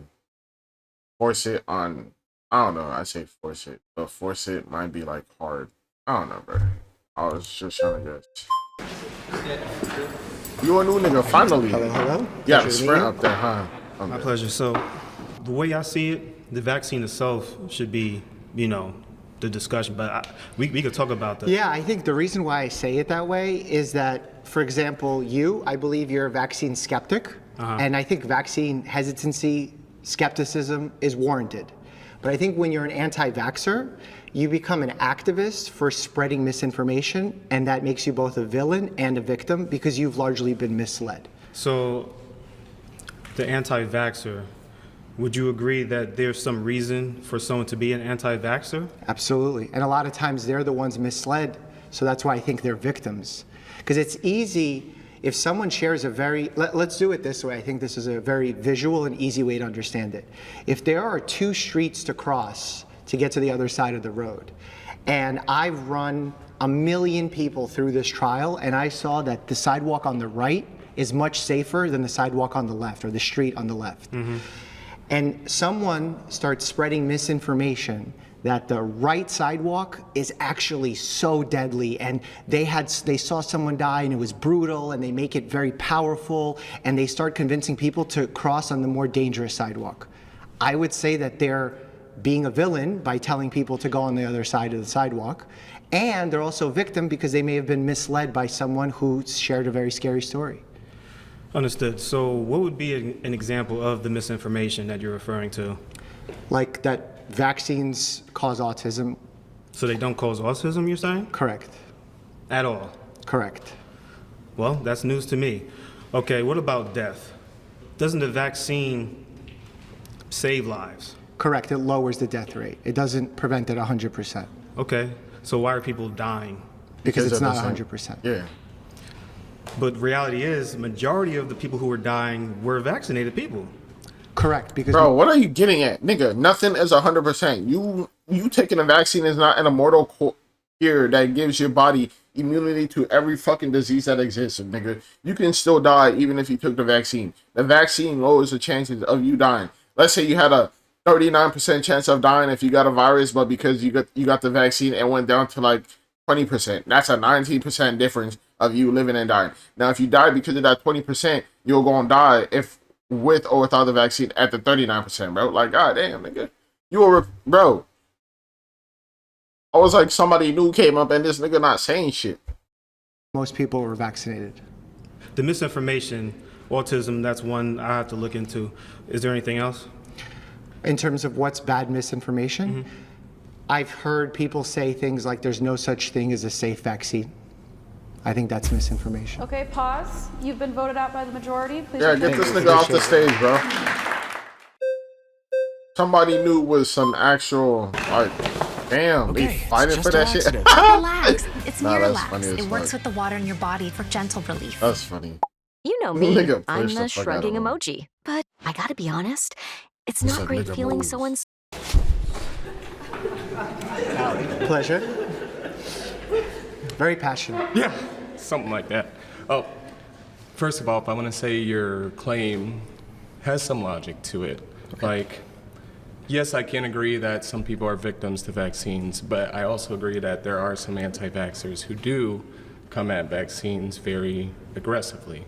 force it on. I don't know. I say force it, but force it might be like hard. I don't know, bro. I was just trying to guess. You a new nigga finally. Hello, hello. Yeah, the sprint up there, huh? My pleasure. So, the way I see it, the vaccine itself should be, the discussion, but we could talk about that. Yeah, I think the reason why I say it that way is that, for example, I believe you're a vaccine skeptic, and I think vaccine hesitancy, skepticism is warranted. But I think when you're an anti-vaxxer, you become an activist for spreading misinformation, and that makes you both a villain and a victim because you've largely been misled. So, the anti-vaxxer, would you agree that there's some reason for someone to be an anti-vaxxer? Absolutely. And a lot of times they're the ones misled, so that's why I think they're victims. Because it's easy, if someone shares a very, let's do it this way, I think this is a very visual and easy way to understand it. If there are 2 streets to cross to get to the other side of the road, and I've run 1 million people through this trial, and I saw that the sidewalk on the right is much safer than the sidewalk on the left, or the street on the left. And someone starts spreading misinformation that the right sidewalk is actually so deadly, and they saw someone die and it was brutal, and they make it very powerful, and they start convincing people to cross on the more dangerous sidewalk. I would say that they're being a villain by telling people to go on the other side of the sidewalk, and they're also a victim because they may have been misled by someone who shared a very scary story. Understood. So what would be an example of the misinformation that you're referring to? Like that vaccines cause autism. So they don't cause autism, you're saying? Correct. At all? Correct. Well, that's news to me. Okay, what about death? Doesn't the vaccine save lives? Correct, it lowers the death rate. It doesn't prevent it 100%. Okay, so why are people dying? Because it's not 100%. Yeah. But reality is, the majority of the people who were dying were vaccinated people. Correct, because bro, what are you getting at, nigga? Nothing is 100%. You taking a vaccine is not an immortal cure that gives your body immunity to every fucking disease that exists, nigga. You can still die even if you took the vaccine. The vaccine lowers the chances of you dying. Let's say you had a 39% chance of dying if you got a virus, but because you got the vaccine, it went down to like 20%. That's a 19% difference of you living and dying. Now, if you die because of that 20%, you're gonna die if with or without the vaccine at the 39%, bro. Like, god damn, nigga. You were, bro. I was like, somebody new came up and this nigga not saying shit. Most people were vaccinated. The misinformation, autism, that's one I have to look into. Is there anything else? In terms of what's bad misinformation, I've heard people say things like there's no such thing as a safe vaccine. I think that's misinformation. Okay, pause. You've been voted out by the majority. Please Yeah, get this nigga off the stage, bro. Somebody new with some actual, like, damn, they fighting for that shit. Relax. It's Nah, that's Miralax. funny as It works fuck. with the water in your body for gentle relief. That's funny. You know me. Nigga I'm pushed the the fuck out shrugging of him. emoji. But I gotta be honest, it's He not said, great "Nigga, feeling move." so Pleasure. Very passionate. Yeah, something like that. Oh, first of all, I want to say your claim has some logic to it. Like, yes, I can agree that some people are victims to vaccines, but I also agree that there are some anti-vaxxers who do come at vaccines very aggressively.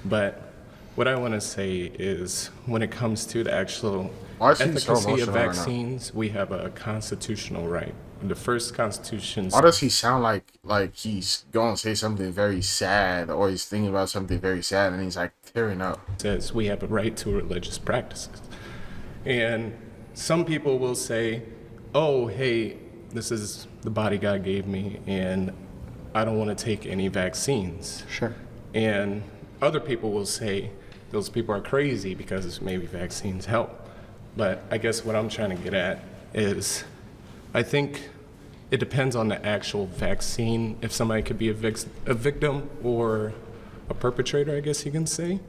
But what I want to say is, when it comes to the actual Why is he so efficacy of emotional right now? vaccines, we have a constitutional right. The first constitution. Why does he sound like he's going to say something very sad, or he's thinking about something very sad and he's like tearing up? Says we have a right to religious practices. And some people will say, oh, hey, this is the body God gave me and I don't want to take any vaccines. Sure. And other people will say those people are crazy because maybe vaccines help. But I guess what I'm trying to get at is, I think it depends on the actual vaccine, if somebody could be a victim or a perpetrator, I guess you can say.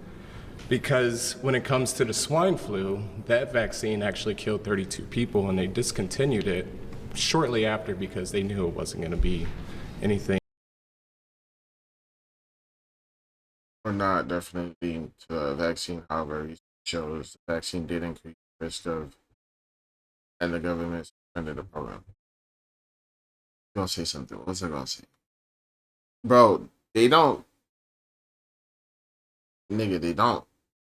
Because when it comes to the swine flu, that vaccine actually killed 32 people and they discontinued it shortly after because they knew it wasn't going to be anything. Or not definitely to the vaccine, however, it shows the vaccine did increase the risk of, and the government suspended the program. Gonna say something. What's I gonna say? Bro, they don't. Nigga, they don't.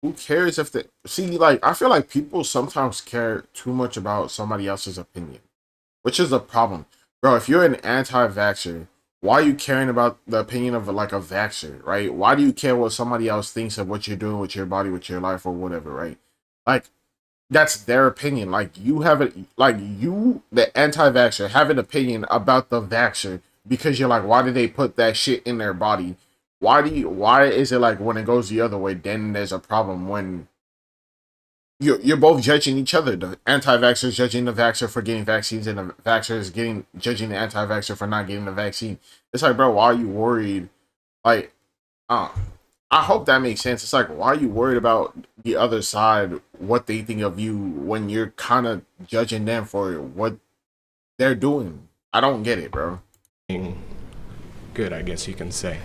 Who cares if they see? Like, I feel like people sometimes care too much about somebody else's opinion, which is a problem, bro. If you're an anti-vaxxer, why are you caring about the opinion of like a vaxxer, right? Why do you care what somebody else thinks of what you're doing with your body, with your life, or whatever, right? Like, that's their opinion. Like you have it, like you, the anti-vaxxer, have an opinion about the vaxxer because you're like, why did they put that shit in their body? Why is it like when it goes the other way, then there's a problem when you're both judging each other. The anti-vaxxer is judging the vaxxer for getting vaccines, and the vaxxer is judging the anti-vaxxer for not getting the vaccine. It's like, bro, why are you worried? Like, I hope that makes sense. It's like, why are you worried about the other side, what they think of you, when you're kind of judging them for what they're doing? I don't get it, bro. Good, I guess you can say.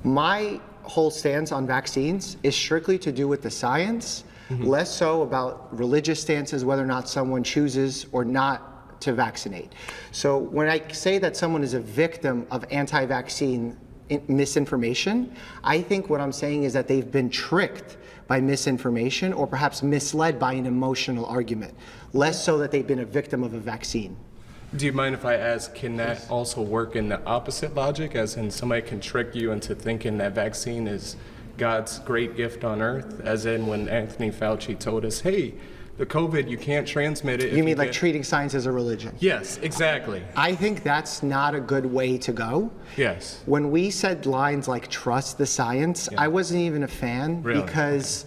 My whole stance on vaccines is strictly to do with the science, less so about religious stances, whether or not someone chooses or not to vaccinate. So when I say that someone is a victim of anti-vaccine misinformation, I think what I'm saying is that they've been tricked by misinformation or perhaps misled by an emotional argument, less so that they've been a victim of a vaccine. Do you mind if I ask, can that also work in the opposite logic, as in somebody can trick you into thinking that vaccine is God's great gift on earth, as in when Anthony Fauci told us, hey, the COVID, you can't transmit it. You mean like treating science as a religion? Yes, exactly. I think that's not a good way to go. Yes. When we said lines like trust the science, I wasn't even a fan because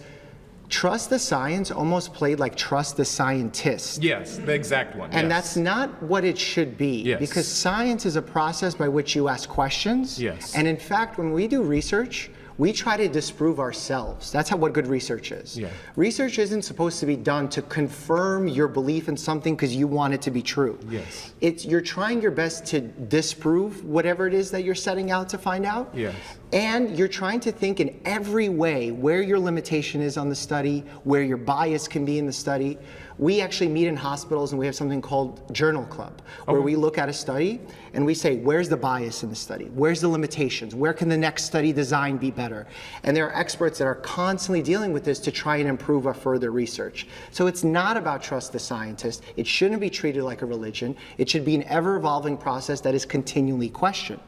trust the science almost played like trust the scientist. Yes, the exact one. And that's not what it should be, because science is a process by which you ask questions. Yes. And in fact, when we do research, we try to disprove ourselves. That's what good research is. Yeah. Research isn't supposed to be done to confirm your belief in something because you want it to be true. Yes. You're trying your best to disprove whatever it is that you're setting out to find out. Yes. And you're trying to think in every way where your limitation is on the study, where your bias can be in the study. We actually meet in hospitals and we have something called Journal Club, where we look at a study and we say, where's the bias in the study? Where's the limitations? Where can the next study design be better? And there are experts that are constantly dealing with this to try and improve our further research. So it's not about trust the scientist. It shouldn't be treated like a religion. It should be an ever-evolving process that is continually questioned.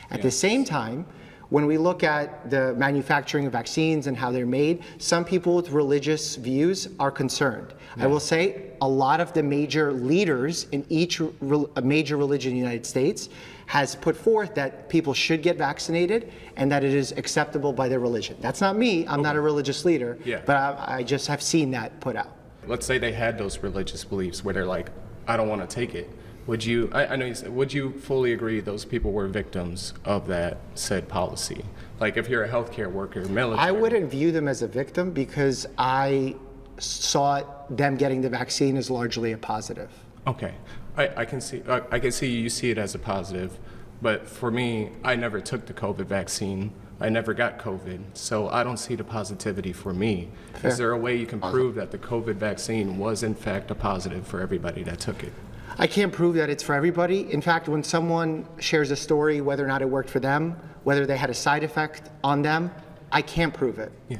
At the same time, when we look at the manufacturing of vaccines and how they're made, some people with religious views are concerned. I will say a lot of the major leaders in each major religion in the United States has put forth that people should get vaccinated and that it is acceptable by their religion. That's not me, I'm not a religious leader, but I just have seen that put out. Let's say they had those religious beliefs where they're like, I don't want to take it. Would you, I know you said, would you fully agree those people were victims of that said policy? Like if you're a healthcare worker, military. I wouldn't view them as a victim because I saw them getting the vaccine as largely a positive. Okay, I can see you see it as a positive, but for me, I never took the COVID vaccine. I never got COVID, so I don't see the positivity for me. Fair. Is there a way you can prove that the COVID vaccine was in fact a positive for everybody that took it? I can't prove that it's for everybody. In fact, when someone shares a story, whether or not it worked for them, whether they had a side effect on them, I can't prove it. Yeah.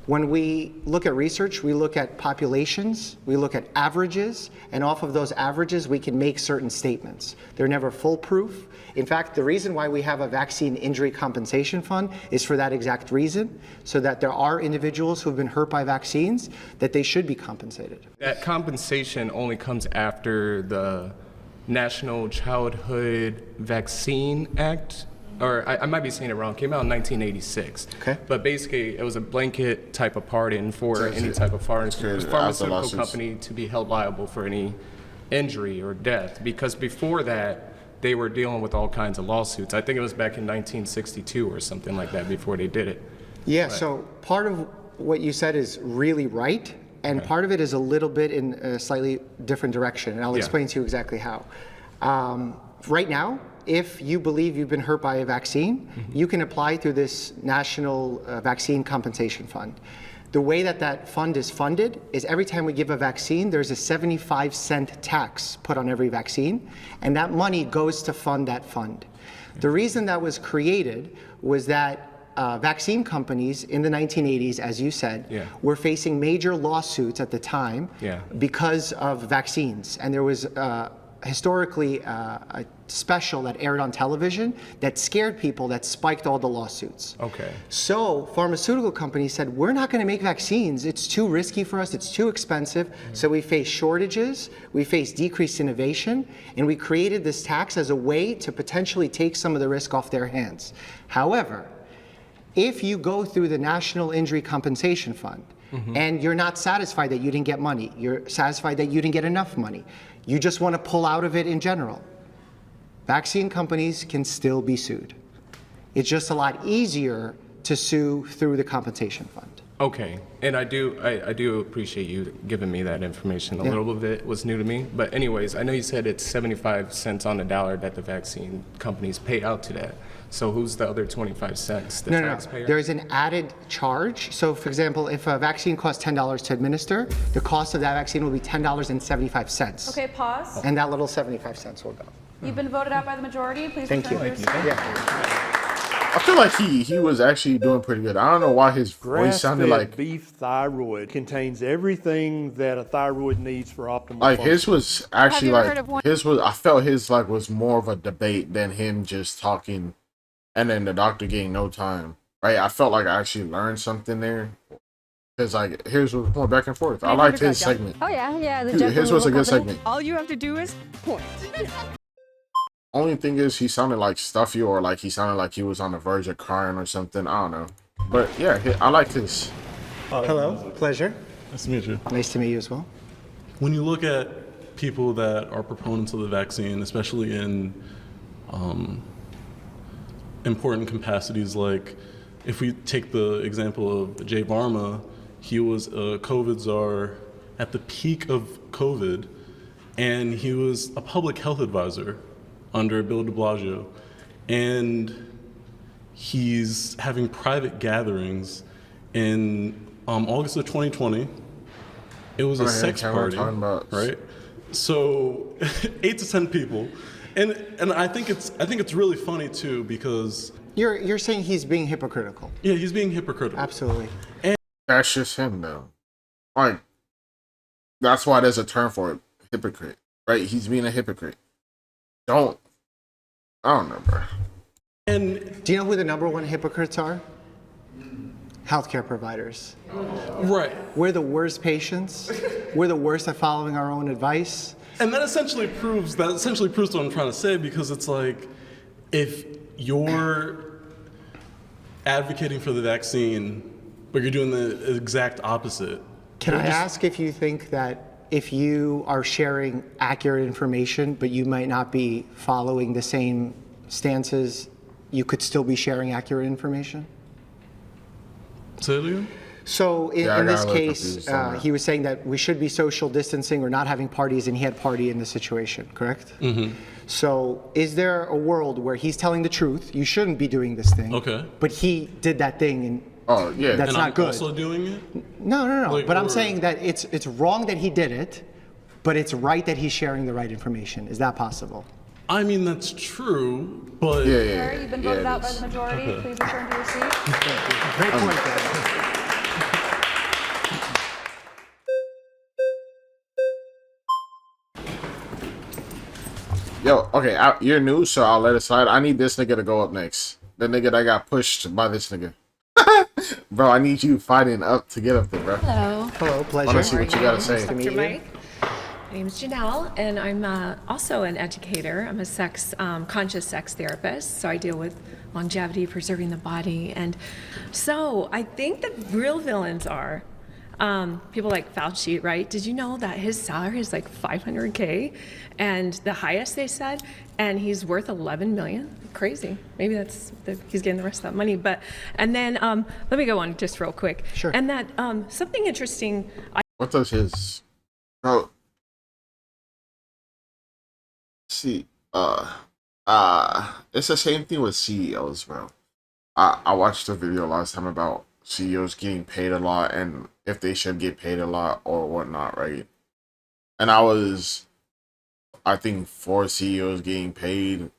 When we look at research, we look at populations, we look at averages, and off of those averages, we can make certain statements. They're never foolproof. In fact, the reason why we have a vaccine injury compensation fund is for that exact reason, so that there are individuals who have been hurt by vaccines, that they should be compensated. That compensation only comes after the National Childhood Vaccine Act, or I might be saying it wrong, came out in 1986. Okay. But basically, it was a blanket type of pardon for any type of pharmaceutical company to be held liable for any injury or death. Because before that, they were dealing with all kinds of lawsuits. I think it was back in 1962 or something like that before they did it. Yeah, so part of what you said is really right, and part of it is a little bit in a slightly different direction, and I'll explain to you exactly how. Right now, if you believe you've been hurt by a vaccine, you can apply through this National Vaccine Compensation Fund. The way that that fund is funded is every time we give a vaccine, there's a 75-cent tax put on every vaccine, and that money goes to fund that fund. The reason that was created was that vaccine companies in the 1980s, as you said, were facing major lawsuits at the time because of vaccines, and there was historically a special that aired on television that scared people, that spiked all the lawsuits. Okay. So pharmaceutical companies said, we're not going to make vaccines. It's too risky for us. It's too expensive. So we face shortages. We face decreased innovation. And we created this tax as a way to potentially take some of the risk off their hands. However, if you go through the National Injury Compensation Fund and you're not satisfied that you didn't get money, you're satisfied that you didn't get enough money, you just want to pull out of it in general, vaccine companies can still be sued. It's just a lot easier to sue through the compensation fund. Okay, and I do appreciate you giving me that information. A little bit of it was new to me, but anyways, I know you said it's 75 cents on the dollar that the vaccine companies pay out to that. So who's the other 25 cents? The taxpayer? No. There's an added charge. So for example, if a vaccine costs $10 to administer, the cost of that vaccine will be $10.75. Okay, pause. And that little 75 cents will go. You've been voted out by the majority. Please Thank return you. to your seat. I feel like he was actually doing pretty good. I don't know why his voice sounded like beef thyroid contains everything that a thyroid needs for optimal like function. his was actually like his was. I felt his like was more of a debate than him just talking, and then the doctor getting no time. Right? I felt like I actually learned something there. Because like his was going back and forth. I liked his segment. Oh yeah. His was a good segment. All you have to do is point. Only thing is he sounded like stuffy or like he sounded like he was on the verge of crying or something. I don't know. But yeah, I liked his. Hello, pleasure. Nice to meet you. Nice to meet you as well. When you look at people that are proponents of the vaccine, especially in important capacities, like if we take the example of Jay Varma, he was a COVID czar at the peak of COVID, and he was a public health advisor under Bill de Blasio, and he's having private gatherings in August of 2020. It was a sex party, right? So 8 to 10 people, and I think it's really funny too because you're saying he's being hypocritical. Yeah, he's being hypocritical. Absolutely. And that's just him though. Like that's why there's a term for it, hypocrite. Right? He's being a hypocrite. I don't know, bro. And do you know who the #1 hypocrites are? Healthcare providers. Right. We're the worst patients. We're the worst at following our own advice. And that essentially proves what I'm trying to say, because it's like if you're advocating for the vaccine, but you're doing the exact opposite. Can I ask if you think that if you are sharing accurate information, but you might not be following the same stances, you could still be sharing accurate information? Say it again? So in this case, he was saying that we should be social distancing or not having parties, and he had party in the situation, correct? Mm-hmm. So is there a world where he's telling the truth, you shouldn't be doing this thing, but he did that thing and that's and not I'm good? Also doing it? No. Like, but I'm saying that it's wrong that he did it, but it's right that he's sharing the right information. Is that possible? I mean, that's true, but... Sir, you've been voted out by the majority. Please return to your seat. Great point, guys. Yo, okay, you're new, so I'll let it slide. I need this nigga to go up next. The nigga that got pushed by this nigga. Bro, I need you fighting up to get up there, bro. Hello. Hello, pleasure. I want to see what you gotta say. Nice to meet you. My name is Janelle, and I'm also an educator. I'm a conscious sex therapist, so I deal with longevity, preserving the body. And so I think the real villains are people like Fauci, right? Did you know that his salary is like $500K, and the highest they said, and he's worth $11 million? Crazy. Maybe he's getting the rest of that money. And then let me go on just real quick. Sure. And that something interesting. What does his? Bro. See, it's the same thing with CEOs, bro. I watched a video last time about CEOs getting paid a lot and if they should get paid a lot or whatnot, right? And I think for CEOs getting paid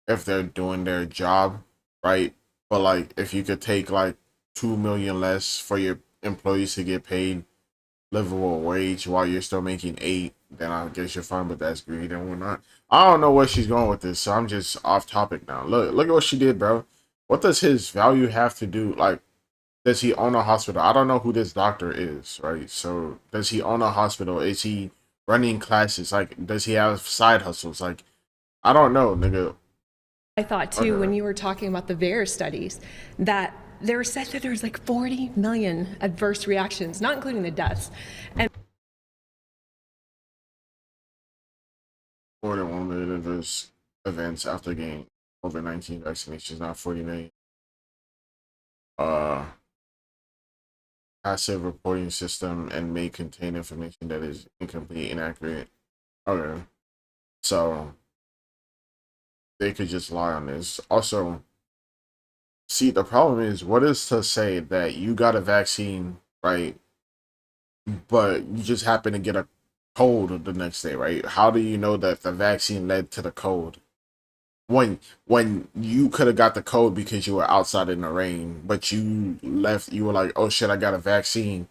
if they're doing their job, right? But like if you could take like $2 million less for your employees to get paid livable wage while you're still making $8 then I guess you're fine, but that's greed and whatnot. I don't know where she's going with this, so I'm just off topic now. Look at what she did, bro. What does his value have to do? Like, does he own a hospital? I don't know who this doctor is, right? So, does he own a hospital? Is he running classes? Like, does he have side hustles? Like, I don't know, nigga. I thought too, when you were talking about the VAERS studies, that there said that there's like 40 million adverse reactions, not including the deaths. And More than 1 million adverse events after getting COVID-19 vaccinations, not 40 million. Passive reporting system and may contain information that is incomplete, inaccurate. Okay. So they could just lie on this. Also, see, the problem is, what is to say that you got a vaccine, right? But you just happen to get a cold the next day, right? How do you know that the vaccine led to the cold? When you could have got the cold because you were outside in the rain, but you were like, oh shit, I got a vaccine,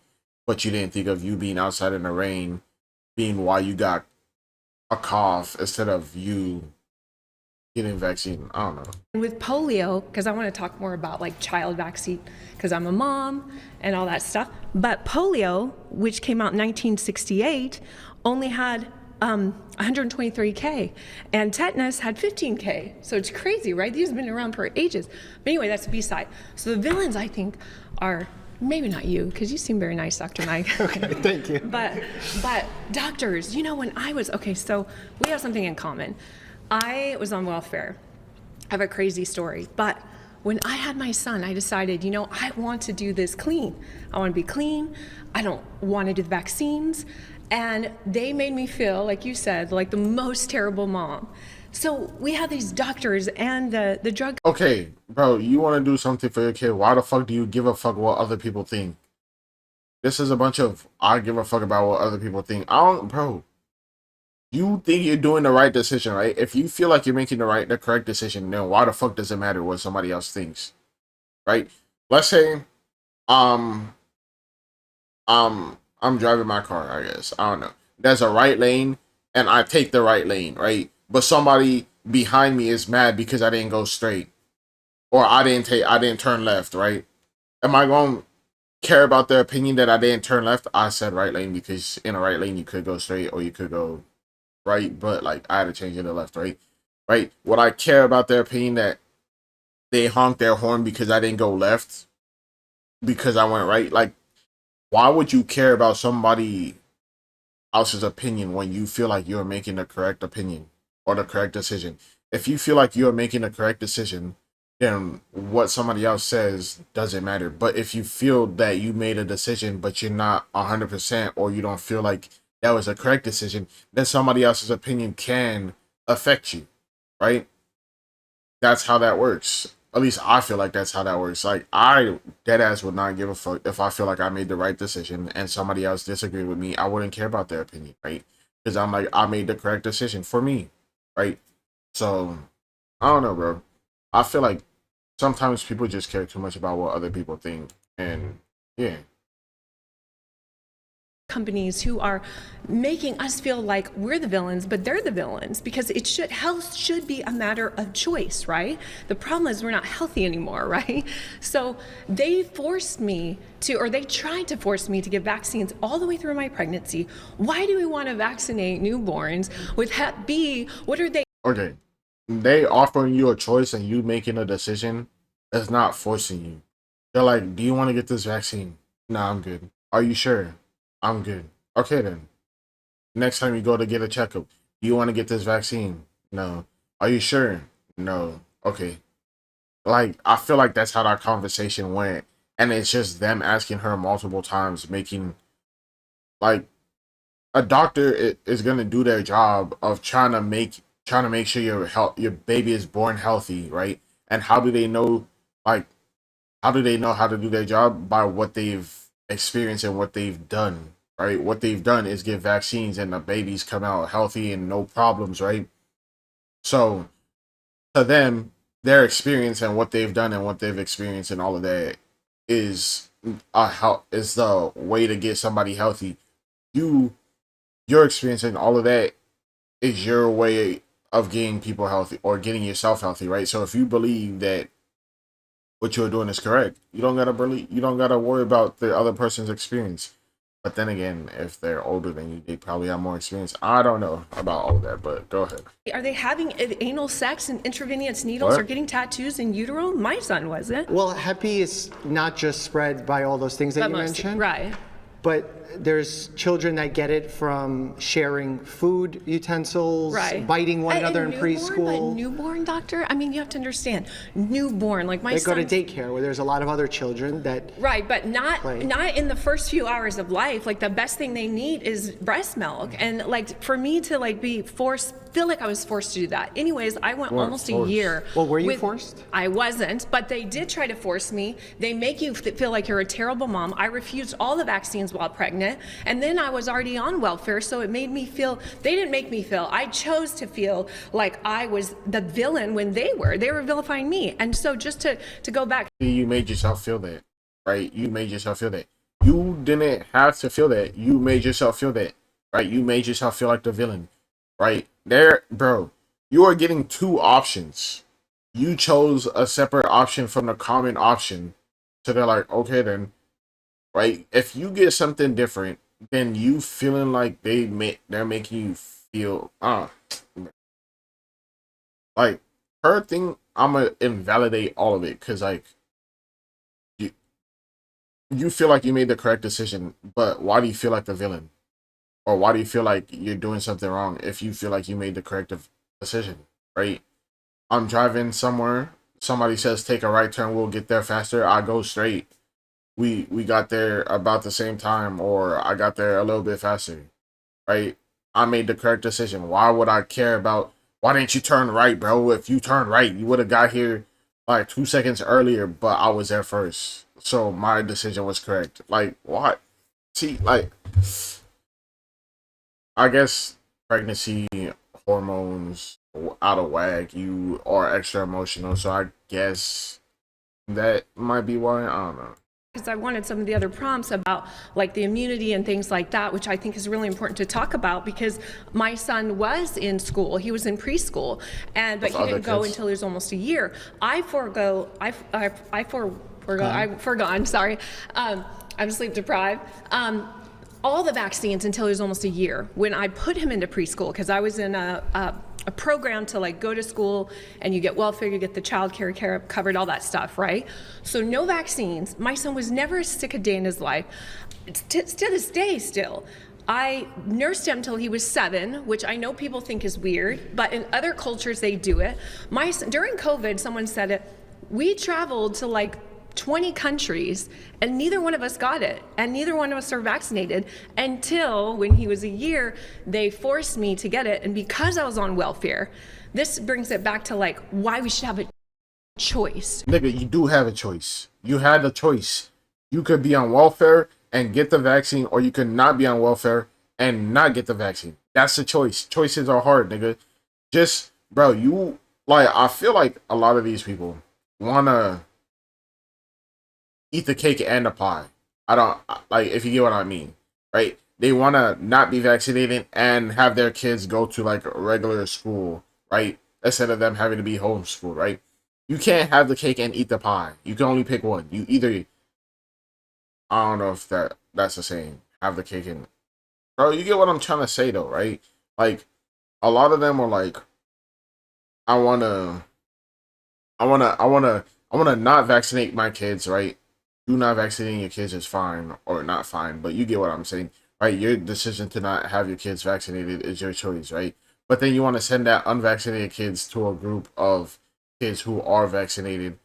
but you didn't think of you being outside in the rain being why you got a cough instead of you getting vaccine. I don't know. with polio, because I want to talk more about like child vaccine, because I'm a mom and all that stuff. But polio, which came out in 1968, only had 123K, and tetanus had 15K. So it's crazy, right? These have been around for ages. But anyway, that's a B-side. So the villains, I think, are maybe not you, because you seem very nice, Dr. Mike. Okay, thank you. But doctors, you know, when I was, okay, so we have something in common. I was on welfare. I have a crazy story, but when I had my son, I decided, you know, I want to do this clean. I want to be clean. I don't want to do the vaccines. And they made me feel, like you said, like the most terrible mom. So we have these doctors and the drug. Okay, bro, you want to do something for your kid. Why the fuck do you give a fuck what other people think? This is a bunch of, I give a fuck about what other people think. Bro, you think you're doing the right decision, right? If you feel like you're making the correct decision, then why the fuck does it matter what somebody else thinks? Right? Let's say, I'm driving my car, I guess. I don't know. There's a right lane, and I take the right lane, right? But somebody behind me is mad because I didn't go straight. Or I didn't turn left, right? Am I going to care about their opinion that I didn't turn left? I said right lane because in a right lane you could go straight or you could go right, but like I had to change it to left, right? Right? Would I care about their opinion that they honked their horn because I didn't go left? Because I went right? Like, why would you care about somebody else's opinion when you feel like you're making the correct opinion or the correct decision? If you feel like you're making the correct decision, then what somebody else says doesn't matter. But if you feel that you made a decision, but you're not 100%, or you don't feel like that was a correct decision, then somebody else's opinion can affect you, right? That's how that works. At least I feel like that's how that works. Like, I deadass would not give a fuck if I feel like I made the right decision and somebody else disagreed with me. I wouldn't care about their opinion, right? Because I'm like, I made the correct decision for me, right? So, I don't know, bro. I feel like sometimes people just care too much about what other people think. And, yeah. Companies who are making us feel like we're the villains, but they're the villains, because health should be a matter of choice, right? The problem is we're not healthy anymore, right? So they forced me to, or they tried to force me to get vaccines all the way through my pregnancy. Why do we want to vaccinate newborns with Hep B? What are they? Okay. They offering you a choice and you making a decision is not forcing you. They're like, do you want to get this vaccine? Nah, I'm good. Are you sure? I'm good. Okay, then. Next time you go to get a checkup, do you want to get this vaccine? No. Are you sure? No. Okay. Like, I feel like that's how that conversation went. And it's just them asking her multiple times, making, like, a doctor is going to do their job of trying to make sure your baby is born healthy, right? And how do they know, like, how do they know how to do their job? By what they've experienced and what they've done, right? What they've done is give vaccines and the babies come out healthy and no problems, right? So to them, their experience and what they've done and what they've experienced and all of that is the way to get somebody healthy. You your experience and all of that is your way of getting people healthy or getting yourself healthy, right? So if you believe that what you're doing is correct, you don't gotta worry about the other person's experience. But then again, if they're older than you, they probably have more experience. I don't know about all of that, but go ahead. Are they having anal sex and intravenous needles What? or getting tattoos in utero? My son wasn't. Well, Hep B is not just spread by all those things that But you mostly, mentioned. right. But there's children that get it from sharing food utensils, Right. biting one And another in newborn, preschool. But newborn, doctor? I mean, you have to understand. Newborn, like my They son. go to daycare where there's a lot of other children that. Right, but not Right. not in the first few hours of life. Like the best thing they need is breast milk, and like for me to like be forced, feel like I was forced to do that. Anyways, I went Weren't almost forced. a year. Well, were you forced? I wasn't, but they did try to force me. They make you feel like you're a terrible mom. I refused all the vaccines while pregnant, and then I was already on welfare, so it made me feel. They didn't make me feel. I chose to feel like I was the villain when they were vilifying me, and so just to go back. You made yourself feel that, right? You made yourself feel that. You didn't have to feel that. You made yourself feel that, right? You made yourself feel like the villain, right? There, bro, you are getting two options. You chose a separate option from the common option. So they're like, okay then, right? If you get something different, then you feeling like they're making you feel, like her thing, I'm gonna invalidate all of it because like you feel like you made the correct decision, but why do you feel like the villain? Or why do you feel like you're doing something wrong if you feel like you made the correct decision, right? I'm driving somewhere, somebody says take a right turn, we'll get there faster. I go straight. We got there about the same time, or I got there a little bit faster, right? I made the correct decision. Why would I care about, why didn't you turn right, bro? If you turned right, you would have got here like 2 seconds earlier, but I was there first. So my decision was correct. Like, what? See, like, I guess pregnancy, hormones out of whack, you are extra emotional. So I guess that might be why. I don't know. Because I wanted some of the other prompts about like the immunity and things like that, which I think is really important to talk about because my son was in school, he was in preschool, but he didn't go until he was almost a year. I'm sleep deprived. All the vaccines until he was almost a year when I put him into preschool because I was in a program to like go to school and you get welfare, you get the child care covered, all that stuff, right? So no vaccines. My son was never sick a day in his life. To this day still. I nursed him till he was 7, which I know people think is weird, but in other cultures they do it. During COVID, someone said it, we traveled to like 20 countries and neither one of us got it and neither one of us are vaccinated until when he was a year they forced me to get it, and because I was on welfare, this brings it back to like why we should have a choice. Nigga, you do have a choice. You had a choice. You could be on welfare and get the vaccine, or you could not be on welfare and not get the vaccine. That's the choice. Choices are hard, nigga. Just, bro, you like, I feel like a lot of these people wanna eat the cake and the pie. I don't, like, if you get what I mean, right? They want to not be vaccinated and have their kids go to like a regular school, right? Instead of them having to be homeschooled, right? You can't have the cake and eat the pie. You can only pick one. You either, I don't know if that's the same. Have the cake and, bro, you get what I'm trying to say though, right? Like, a lot of them are like, I wanna not vaccinate my kids, right? You not vaccinating your kids is fine or not fine, but you get what I'm saying, right? Your decision to not have your kids vaccinated is your choice, right? But then you want to send that unvaccinated kids to a group of kids who are vaccinated,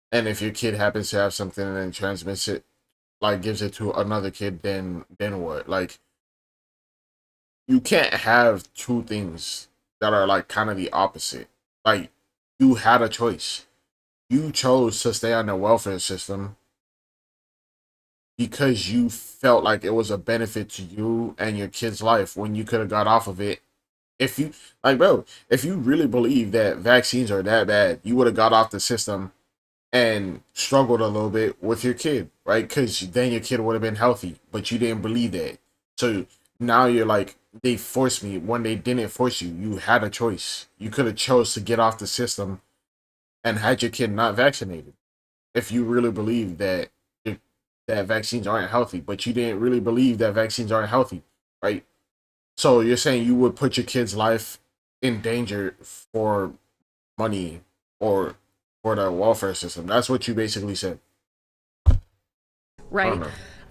and if your kid happens to have something and then transmits it, like gives it to another kid, then what? Like, you can't have two things that are like kind of the opposite. Like, you had a choice. You chose to stay on the welfare system because you felt like it was a benefit to you and your kid's life when you could have got off of it. If you, like, bro, if you really believe that vaccines are that bad, you would have got off the system and struggled a little bit with your kid, right? Because then your kid would have been healthy, but you didn't believe that. So now you're like, they forced me. When they didn't force you, you had a choice. You could have chose to get off the system and had your kid not vaccinated. If you really believe that that vaccines aren't healthy, but you didn't really believe that vaccines aren't healthy, right? So you're saying you would put your kid's life in danger for money or for the welfare system. That's what you basically said. Right.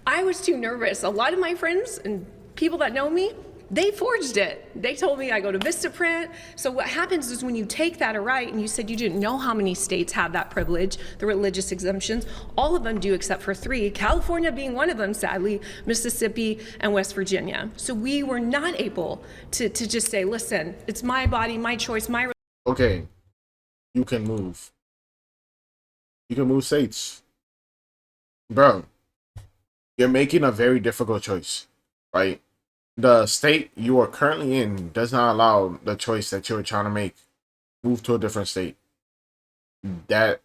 I was too nervous. A lot of my friends and people that know me, they forged it. They told me I go to Vistaprint. So what happens is when you take that right, and you said you didn't know how many states have that privilege, the religious exemptions, all of them do except for 3, California being one of them, sadly, Mississippi and West Virginia. So we were not able to just say, listen, it's my body, my choice, my... Okay, you can move. You can move states. Bro, you're making a very difficult choice, right? The state you are currently in does not allow the choice that you're trying to make. Move to a different state. That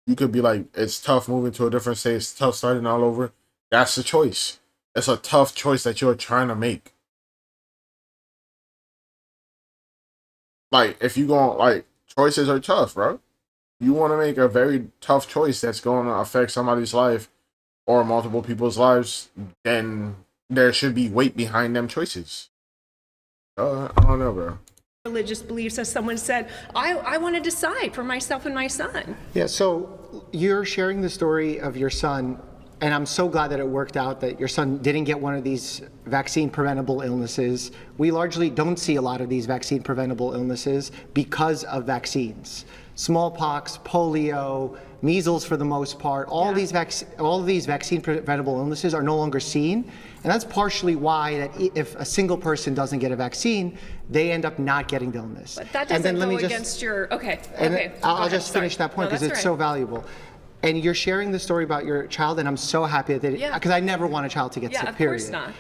you could be like, it's tough moving to a different state. It's tough starting all over. That's the choice. It's a tough choice that you're trying to make. Like, if you go, like, choices are tough, bro. You want to make a very tough choice that's going to affect somebody's life or multiple people's lives, then there should be weight behind them choices. I don't know, bro. Religious beliefs, as someone said, I want to decide for myself and my son. Yeah, so you're sharing the story of your son, and I'm so glad that it worked out that your son didn't get one of these vaccine-preventable illnesses. We largely don't see a lot of these vaccine-preventable illnesses because of vaccines. Smallpox, polio, measles for the most part, all these vaccine-preventable illnesses are no longer seen. And that's partially why that if a single person doesn't get a vaccine, they end up not getting the illness. But that doesn't go against your, okay. I'll just finish that point because it's so valuable. And you're sharing the story about your child, and I'm so happy that because I never want a child to get sick, period. Of course not.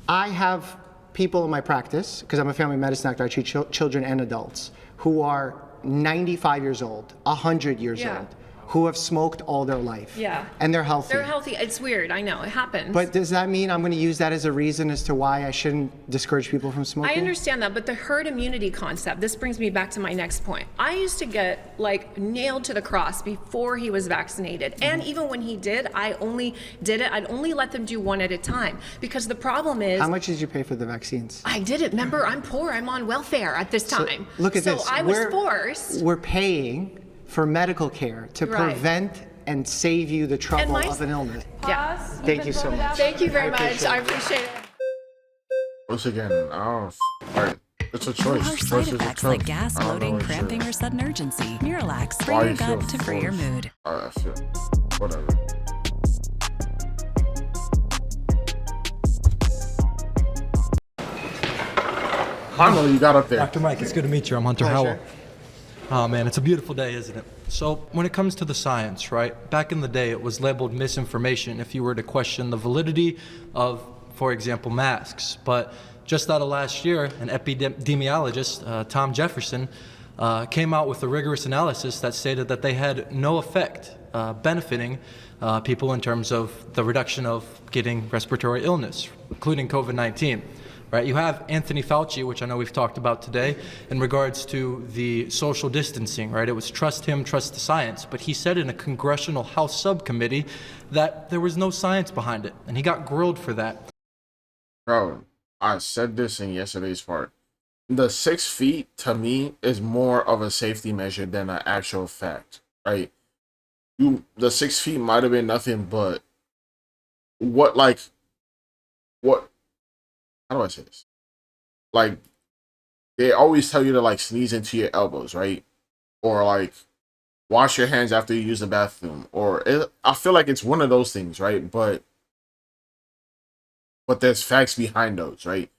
I have people in my practice, because I'm a family medicine doctor, I treat children and adults, who are 95 years old, 100 years old, who have smoked all their life. Yeah. And they're healthy. They're healthy. It's weird. I know. It happens. But does that mean I'm going to use that as a reason as to why I shouldn't discourage people from smoking? I understand that, but the herd immunity concept, this brings me back to my next point. I used to get like nailed to the cross before he was vaccinated. And even when he did, I'd only let them do one at a time. Because the problem is... How much did you pay for the vaccines? I didn't. Remember, I'm poor. I'm on welfare at this time. So, look at this. So I was forced. We're paying for medical care to prevent and save you the trouble of an illness. Yeah. Thank you so much. Thank you very much. I appreciate it. Once again, it's a choice. Harsh side effects like gas, bloating, cramping, or sudden urgency. Miralax, free your gut to free your mood. I feel whatever. Finally, you got up there. Dr. Mike, it's good to meet you. I'm Hunter Howell. Oh man, it's a beautiful day, isn't it? So when it comes to the science, right, back in the day it was labeled misinformation if you were to question the validity of, for example, masks. But just out of last year, an epidemiologist, Tom Jefferson, came out with a rigorous analysis that stated that they had no effect benefiting people in terms of the reduction of getting respiratory illness, including COVID-19. Right, you have Anthony Fauci, which I know we've talked about today, in regards to the social distancing, right? It was trust him, trust the science. But he said in a congressional House subcommittee that there was no science behind it, and he got grilled for that. Bro, I said this in yesterday's part. The 6 feet, to me, is more of a safety measure than an actual fact, right? The 6 feet might have been nothing, but how do I say this? Like, they always tell you to, like, sneeze into your elbows, right? Or, like, wash your hands after you use the bathroom. I feel like it's one of those things, right? But there's facts behind those, right?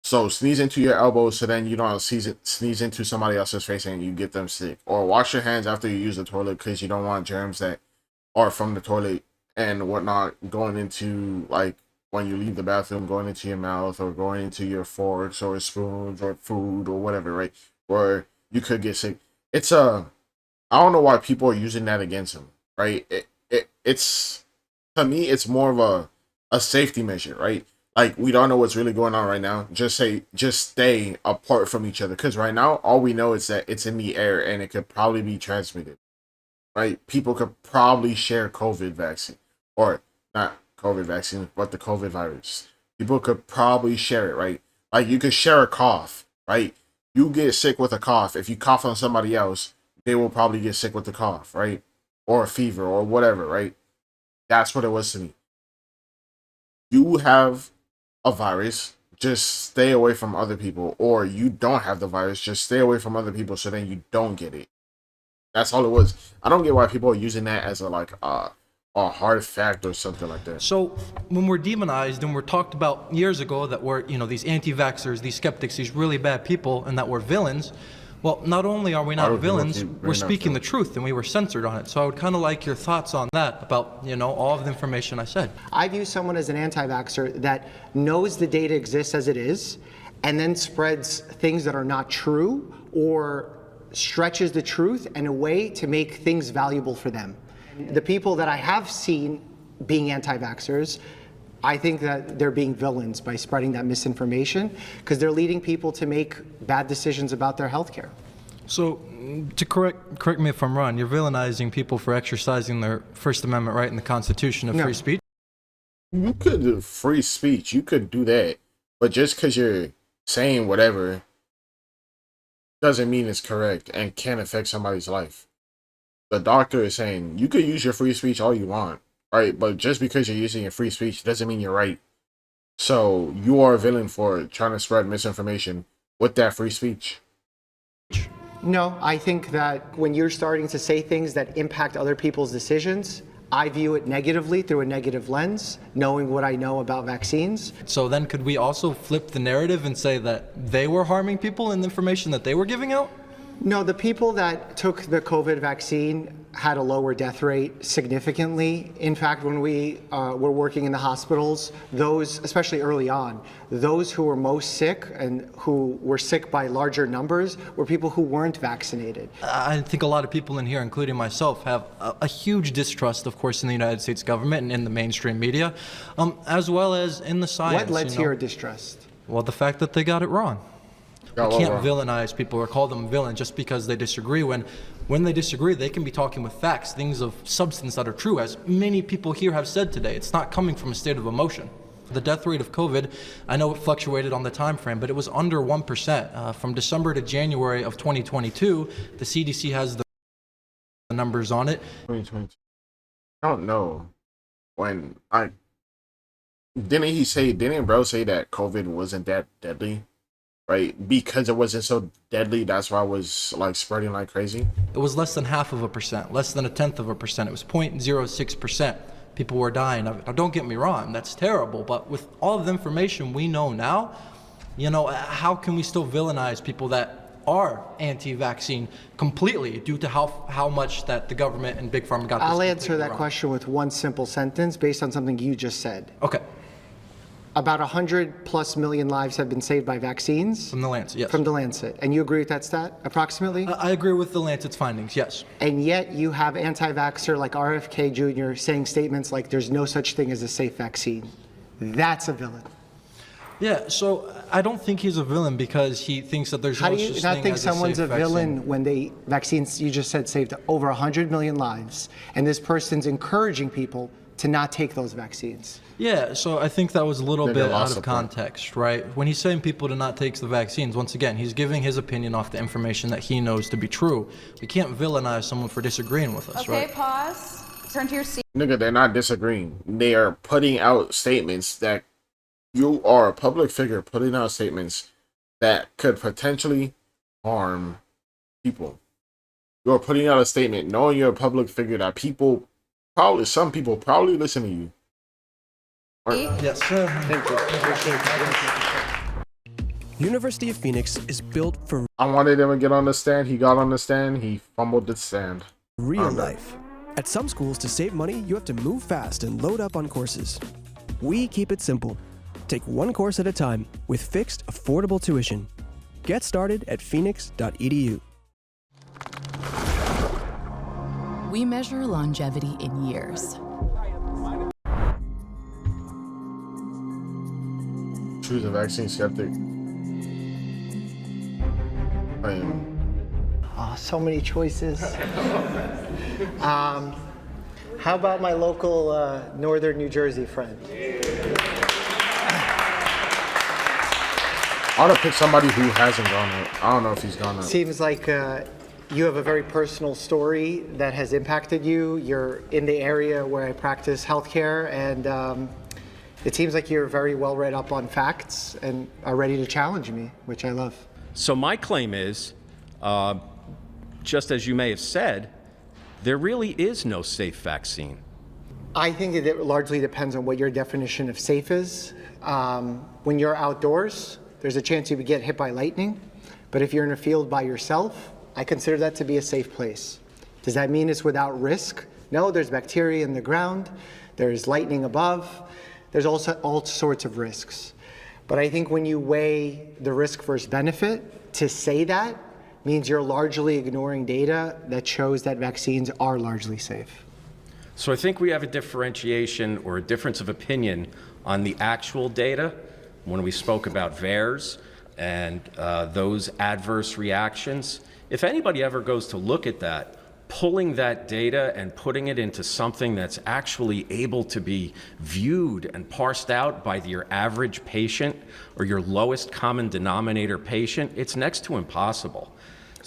So, sneeze into your elbows so then you don't sneeze into somebody else's face and you get them sick. Or wash your hands after you use the toilet because you don't want germs that are from the toilet and whatnot going into, like, when you leave the bathroom, going into your mouth or going into your forks or spoons or food or whatever, right? Where you could get sick. I don't know why people are using that against him, right? It's, to me, it's more of a safety measure, right? like we don't know what's really going on right now. Just stay apart from each other. Because right now, all we know is that it's in the air and it could probably be transmitted. Right? People could probably share COVID vaccine. Or not COVID vaccine, but the COVID virus. People could probably share it, right? Like you could share a cough, right? You get sick with a cough. If you cough on somebody else, they will probably get sick with the cough, right? Or a fever or whatever, right? That's what it was to me. You have a virus, just stay away from other people. Or you don't have the virus, just stay away from other people so then you don't get it. That's all it was. I don't get why people are using that as a hard fact or something like that. So when we're demonized and we're talked about years ago that we're, these anti-vaxxers, these skeptics, these really bad people, and that we're villains, well, not only are we not villains, we're speaking the truth, and we were censored on it. So I would kind of like your thoughts on that, about, all of the information I said. I view someone as an anti-vaxxer that knows the data exists as it is, and then spreads things that are not true, or stretches the truth in a way to make things valuable for them. The people that I have seen being anti-vaxxers, I think that they're being villains by spreading that misinformation, because they're leading people to make bad decisions about their health care. So, to correct me if I'm wrong, you're villainizing people for exercising their First Amendment right in the Constitution of free speech? You could do free speech. You could do that. But just because you're saying whatever doesn't mean it's correct and can affect somebody's life. The doctor is saying you could use your free speech all you want, right? But just because you're using your free speech doesn't mean you're right. So you are a villain for trying to spread misinformation with that free speech. No, I think that when you're starting to say things that impact other people's decisions, I view it negatively through a negative lens, knowing what I know about vaccines. So then could we also flip the narrative and say that they were harming people in the information that they were giving out? No, the people that took the COVID vaccine had a lower death rate significantly. In fact, when we were working in the hospitals, those, especially early on, those who were most sick and who were sick by larger numbers were people who weren't vaccinated. I think a lot of people in here, including myself, have a huge distrust, of course, in the United States government and in the mainstream media, as well as in the science. What led to your distrust? Well, the fact that they got it wrong. We can't villainize people or call them villains just because they disagree. When they disagree, they can be talking with facts, things of substance that are true, as many people here have said today. It's not coming from a state of emotion. The death rate of COVID, I know it fluctuated on the time frame, but it was under 1%. From December to January of 2022, the CDC has the numbers on it. 2022. I don't know. Didn't bro say that COVID wasn't that deadly? Right, because it wasn't so deadly, that's why it was like spreading like crazy. It was less than 0.5%, less than 0.1%. It was 0.06%. People were dying of it. Now, don't get me wrong, that's terrible. But with all of the information we know now, how can we still villainize people that are anti-vaccine completely due to how much that the government and Big Pharma got this I'll answer that wrong. question with one simple sentence based on something you just said. Okay. About 100+ million lives have been saved by vaccines. From the Lancet, yes. From the Lancet. And you agree with that stat, approximately? I agree with the Lancet's findings, yes. And yet you have anti-vaxxer like RFK Jr. saying statements like there's no such thing as a safe vaccine. That's a villain. Yeah, so I don't think he's a villain because he thinks that there's no such thing as a safe vaccine. How do you not think someone's a villain when vaccines, you just said, saved over 100 million lives, and this person's encouraging people to not take those vaccines? Yeah, so I think that was a little bit out of context, right? When he's saying people to not take the vaccines, once again, he's giving his opinion off the information that he knows to be true. We can't villainize someone for disagreeing with us, right? Okay, pause. Turn to your seat. Nigga, they're not disagreeing. They are putting out statements that you are a public figure putting out statements that could potentially harm people. You're putting out a statement knowing you're a public figure that some people probably listen to you. Yes, sir. Thank you. University of Phoenix is built for... I wanted him to get on the stand. He got on the stand. He fumbled the stand. Real life. At some schools, to save money, you have to move fast and load up on courses. We keep it simple. Take one course at a time with fixed, affordable tuition. Get started at phoenix.edu. We measure longevity in years. choose a vaccine skeptic? I am. Oh, so many choices. How about my local northern New Jersey friend? I want to pick somebody who hasn't gone yet. I don't know if he's gone yet. Seems like you have a very personal story that has impacted you. You're in the area where I practice healthcare, and it seems like you're very well read up on facts and are ready to challenge me, which I love. So my claim is, just as you may have said, there really is no safe vaccine. I think that it largely depends on what your definition of safe is. When you're outdoors, there's a chance you would get hit by lightning. But if you're in a field by yourself, I consider that to be a safe place. Does that mean it's without risk? No, there's bacteria in the ground. There's lightning above. There's also all sorts of risks. But I think when you weigh the risk versus benefit, to say that means you're largely ignoring data that shows that vaccines are largely safe. So I think we have a differentiation or a difference of opinion on the actual data when we spoke about VAERS and those adverse reactions. If anybody ever goes to look at that, pulling that data and putting it into something that's actually able to be viewed and parsed out by your average patient or your lowest common denominator patient, it's next to impossible.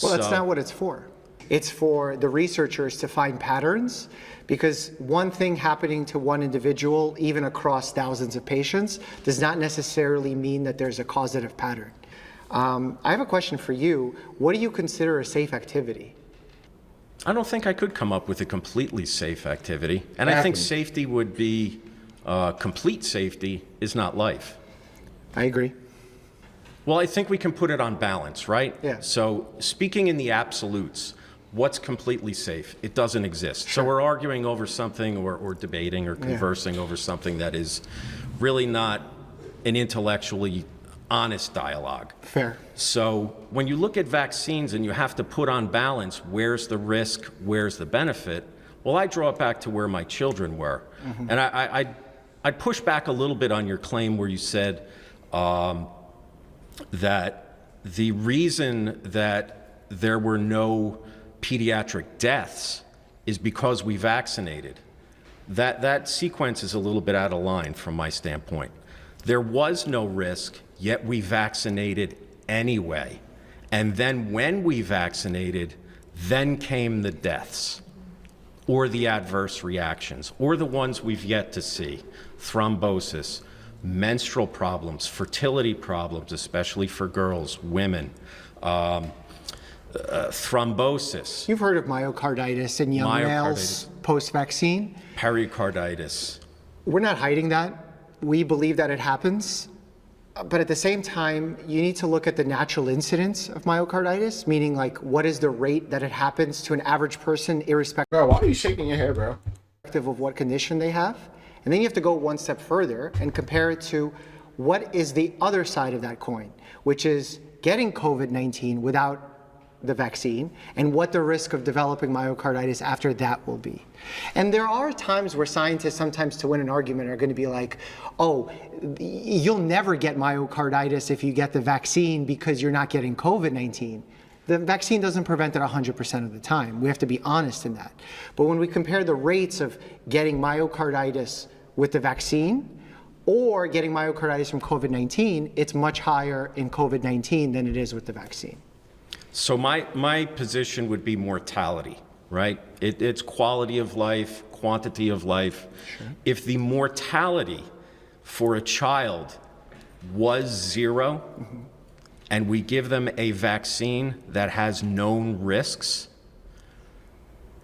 Well, that's not what it's for. It's for the researchers to find patterns, because one thing happening to one individual, even across thousands of patients, does not necessarily mean that there's a causative pattern. I have a question for you. What do you consider a safe activity? I don't think I could come up with a completely safe activity. And I think safety would be, complete safety is not life. I agree. Well, I think we can put it on balance, right? Yeah. So speaking in the absolutes, what's completely safe? It doesn't exist. Sure. So we're arguing over something or debating or conversing over something that is really not an intellectually honest dialogue. Fair. So when you look at vaccines and you have to put on balance, where's the risk, where's the benefit? Well, I draw it back to where my children were. Mm-hmm. And I'd push back a little bit on your claim where you said that the reason that there were no pediatric deaths is because we vaccinated. That sequence is a little bit out of line from my standpoint. There was no risk, yet we vaccinated anyway. And then when we vaccinated, then came the deaths or the adverse reactions or the ones we've yet to see: thrombosis, menstrual problems, fertility problems, especially for girls, women, thrombosis. You've heard of myocarditis in young males post-vaccine? Pericarditis. We're not hiding that. We believe that it happens. But at the same time, you need to look at the natural incidence of myocarditis, meaning like what is the rate that it happens to an average person irrespective. Bro, why are you shaking your head, bro? Of what condition they have. And then you have to go one step further and compare it to what is the other side of that coin, which is getting COVID-19 without the vaccine and what the risk of developing myocarditis after that will be. And there are times where scientists sometimes to win an argument are going to be like, oh, you'll never get myocarditis if you get the vaccine because you're not getting COVID-19. The vaccine doesn't prevent it 100% of the time. We have to be honest in that. But when we compare the rates of getting myocarditis with the vaccine or getting myocarditis from COVID-19, it's much higher in COVID-19 than it is with the vaccine. So my position would be mortality, right? It's quality of life, quantity of life. Sure. If the mortality for a child was 0, and we give them a vaccine that has known risks,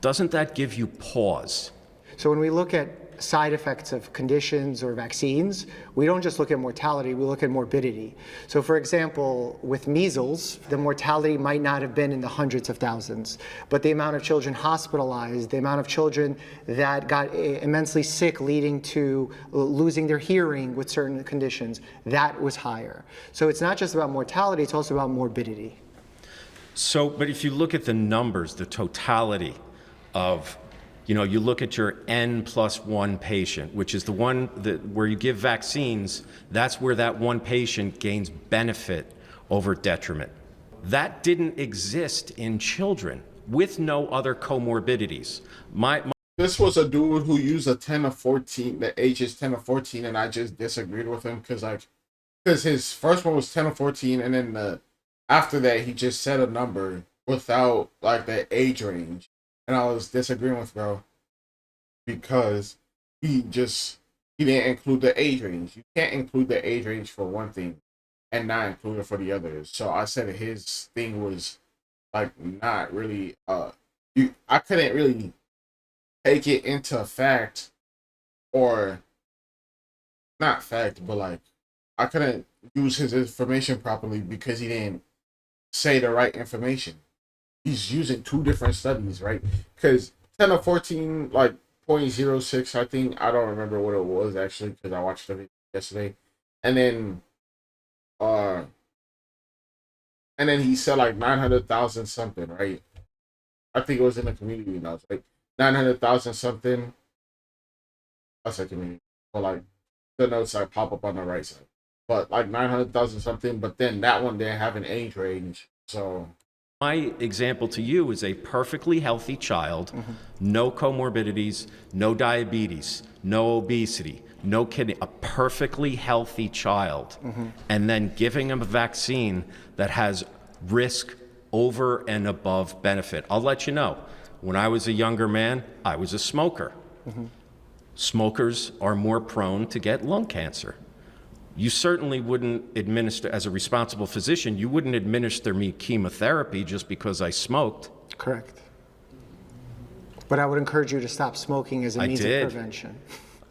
doesn't that give you pause? So when we look at side effects of conditions or vaccines, we don't just look at mortality, we look at morbidity. So for example, with measles, the mortality might not have been in the hundreds of thousands, but the amount of children hospitalized, the amount of children that got immensely sick leading to losing their hearing with certain conditions, that was higher. So it's not just about mortality, it's also about morbidity. So, but if you look at the numbers, the totality of You know, you look at your N+1 patient, which is the one where you give vaccines, that's where that one patient gains benefit over detriment. That didn't exist in children with no other comorbidities. This was a dude who used a 10 of 14, the age is 10 of 14, and I just disagreed with him because his first one was 10 of 14, and then after that he just said a number without like the age range. And I was disagreeing with bro because he didn't include the age range. You can't include the age range for one thing and not include it for the others. So I said his thing was like not really I couldn't really take it into fact, or not fact, but like I couldn't use his information properly because he didn't say the right information. He's using two different studies, right? Because 10 of 14, like 0.06, I think. I don't remember what it was actually because I watched the video yesterday. And then he said like 900,000 something, right? I think it was in the community notes, like 900,000 something. I said community, but like the notes like pop up on the right side, but like 900,000 something. But then that one didn't have an age range, so. My example to you is a perfectly healthy child, no comorbidities, no diabetes, no obesity, no kidney, a perfectly healthy child, and then giving them a vaccine that has risk over and above benefit. I'll let you know, when I was a younger man, I was a smoker. Smokers are more prone to get lung cancer. You certainly wouldn't administer, as a responsible physician, you wouldn't administer me chemotherapy just because I smoked. Correct. But I would encourage you to stop smoking as a means of prevention.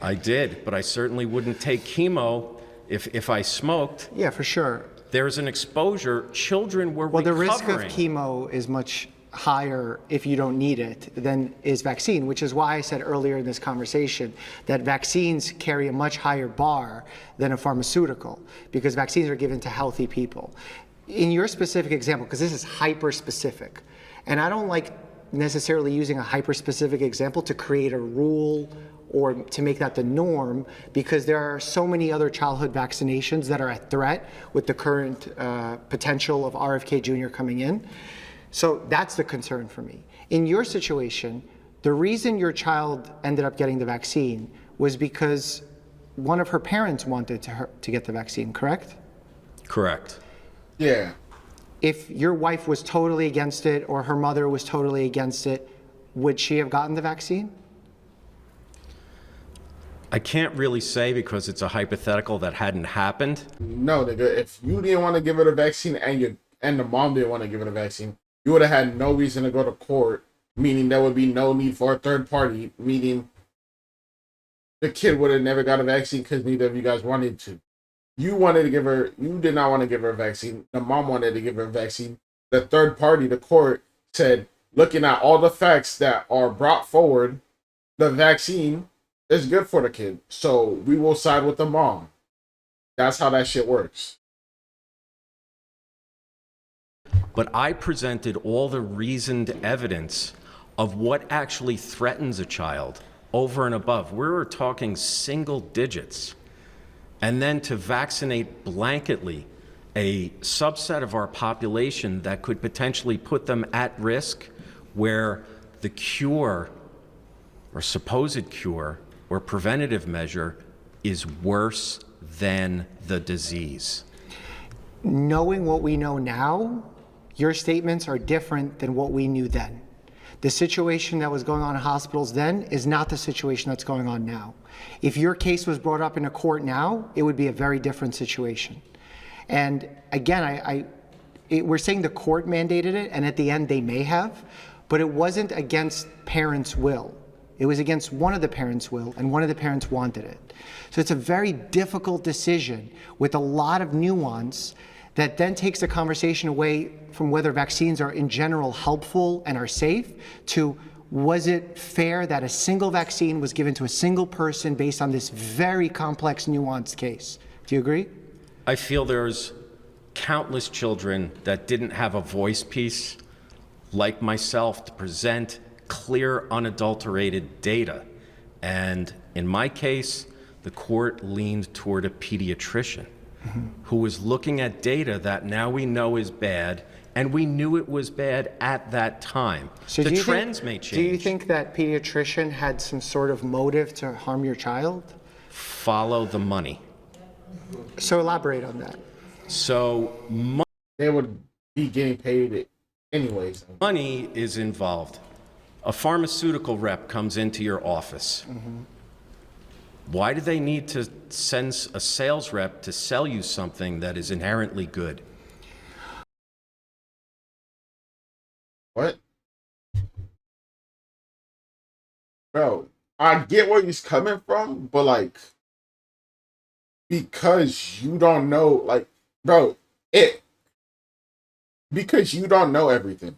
I did, but I certainly wouldn't take chemo if I smoked. Yeah, for sure. There's an exposure. Children were recovering. Well, the risk of chemo is much higher if you don't need it than is vaccine, which is why I said earlier in this conversation that vaccines carry a much higher bar than a pharmaceutical, because vaccines are given to healthy people. In your specific example, because this is hyper-specific, and I don't like necessarily using a hyper-specific example to create a rule or to make that the norm, because there are so many other childhood vaccinations that are a threat with the current potential of RFK Jr. coming in. So that's the concern for me. In your situation, the reason your child ended up getting the vaccine was because one of her parents wanted to get the vaccine, correct? Correct. Yeah. If your wife was totally against it or her mother was totally against it, would she have gotten the vaccine? I can't really say because it's a hypothetical that hadn't happened. No, nigga, if you didn't want to give her the vaccine and the mom didn't want to give her the vaccine, you would have had no reason to go to court, meaning there would be no need for a third party, meaning the kid would have never got a vaccine because neither of you guys wanted to. You did not want to give her a vaccine. The mom wanted to give her a vaccine. The third party, the court, said, looking at all the facts that are brought forward, the vaccine is good for the kid. So we will side with the mom. That's how that shit works. But I presented all the reasoned evidence of what actually threatens a child over and above. We're talking single digits. And then to vaccinate blanketly a subset of our population that could potentially put them at risk, where the cure or supposed cure or preventative measure is worse than the disease. Knowing what we know now, your statements are different than what we knew then. The situation that was going on in hospitals then is not the situation that's going on now. If your case was brought up in a court now, it would be a very different situation. And again, we're saying the court mandated it, and at the end they may have, but it wasn't against parents' will. It was against one of the parents' will, and one of the parents wanted it. So it's a very difficult decision with a lot of nuance that then takes the conversation away from whether vaccines are in general helpful and are safe to, was it fair that a single vaccine was given to a single person based on this very complex, nuanced case? Do you agree? I feel there's countless children that didn't have a voice piece like myself to present clear, unadulterated data. And in my case, the court leaned toward a pediatrician who was looking at data that now we know is bad, and we knew it was bad at that time. So the trends may change. Do you think that pediatrician had some sort of motive to harm your child? Follow the money. So elaborate on that. So they would be getting paid anyways. Money is involved. A pharmaceutical rep comes into your office. Why do they need to send a sales rep to sell you something that is inherently good? What? Bro, I get where he's coming from, but like, because you don't know, like, bro, because you don't know everything,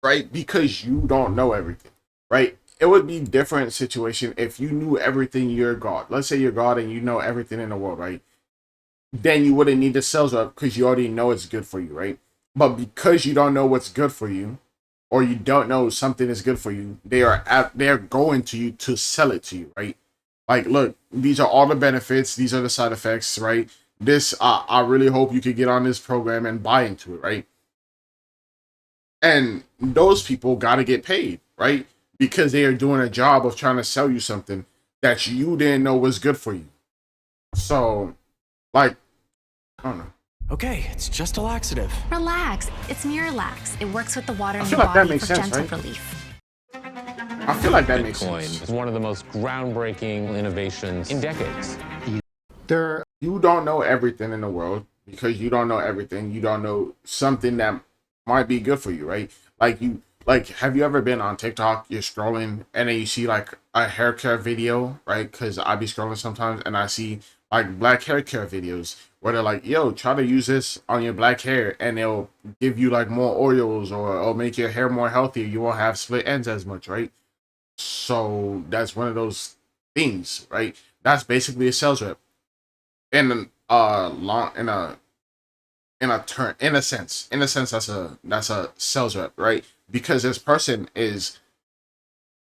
right? Because you don't know everything, right? It would be a different situation if you knew everything. You're God. Let's say you're God and you know everything in the world, right? Then you wouldn't need the sales rep because you already know it's good for you, right? But because you don't know what's good for you, or you don't know something is good for you, they're going to you to sell it to you, right? Like, look, these are all the benefits. These are the side effects, right? This, I really hope you could get on this program and buy into it, right? And those people got to get paid, right? Because they are doing a job of trying to sell you something that you didn't know was good for you. So, like, I don't know. Okay, it's just a laxative. Relax. It's Miralax. It works with the water in feel your like that body makes for sense, gentle right? relief. I feel like that makes sense. Bitcoin is one of the most groundbreaking innovations in decades. You don't know everything in the world. Because you don't know everything. You don't know something that might be good for you, right? Like, have you ever been on TikTok, you're scrolling, and then you see, like, a hair care video, right? Because I be scrolling sometimes, and I see, like, black hair care videos, where they're like, yo, try to use this on your black hair, and it'll give you, like, more oils, or it'll make your hair more healthy. You won't have split ends as much, right? So, that's one of those things, right? That's basically a sales rep. In a sense, that's a sales rep, right? Because this person is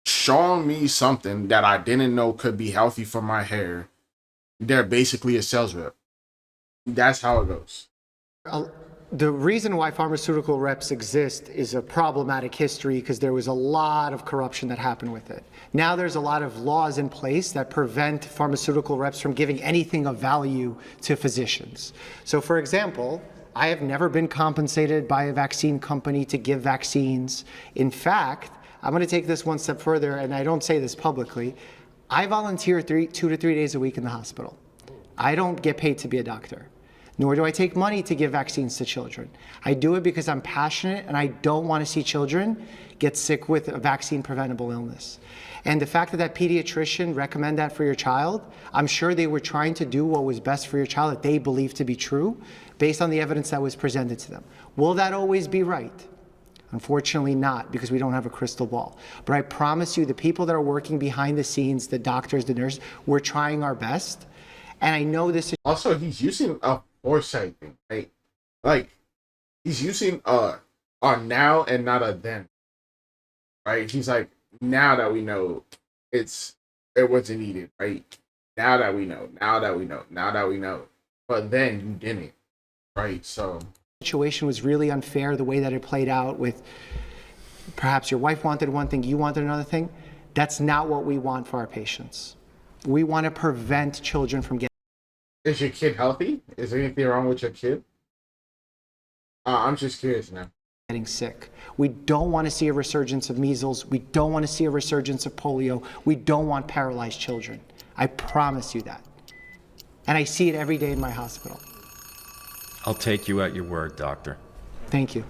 showing me something that I didn't know could be healthy for my hair. They're basically a sales rep. That's how it goes. The reason why pharmaceutical reps exist is a problematic history because there was a lot of corruption that happened with it. Now there's a lot of laws in place that prevent pharmaceutical reps from giving anything of value to physicians. So, for example, I have never been compensated by a vaccine company to give vaccines. In fact, I'm going to take this one step further, and I don't say this publicly. I volunteer 2 to 3 days a week in the hospital. I don't get paid to be a doctor, nor do I take money to give vaccines to children. I do it because I'm passionate and I don't want to see children get sick with a vaccine-preventable illness. And the fact that that pediatrician recommended that for your child, I'm sure they were trying to do what was best for your child that they believe to be true based on the evidence that was presented to them. Will that always be right? Unfortunately not, because we don't have a crystal ball. But I promise you, the people that are working behind the scenes, the doctors, the nurses, we're trying our best. And I know this is... Also, he's using a foresight thing, right? Like, he's using a now and not a then, right? He's like, now that we know it wasn't needed, right? Now that we know. But then you didn't, right? So... situation was really unfair, the way that it played out with perhaps your wife wanted one thing, you wanted another thing. That's not what we want for our patients. We want to prevent children from getting... Is your kid healthy? Is there anything wrong with your kid? I'm just curious now. Getting sick. We don't want to see a resurgence of measles. We don't want to see a resurgence of polio. We don't want paralyzed children. I promise you that. And I see it every day in my hospital. I'll take you at your word, doctor. Thank you.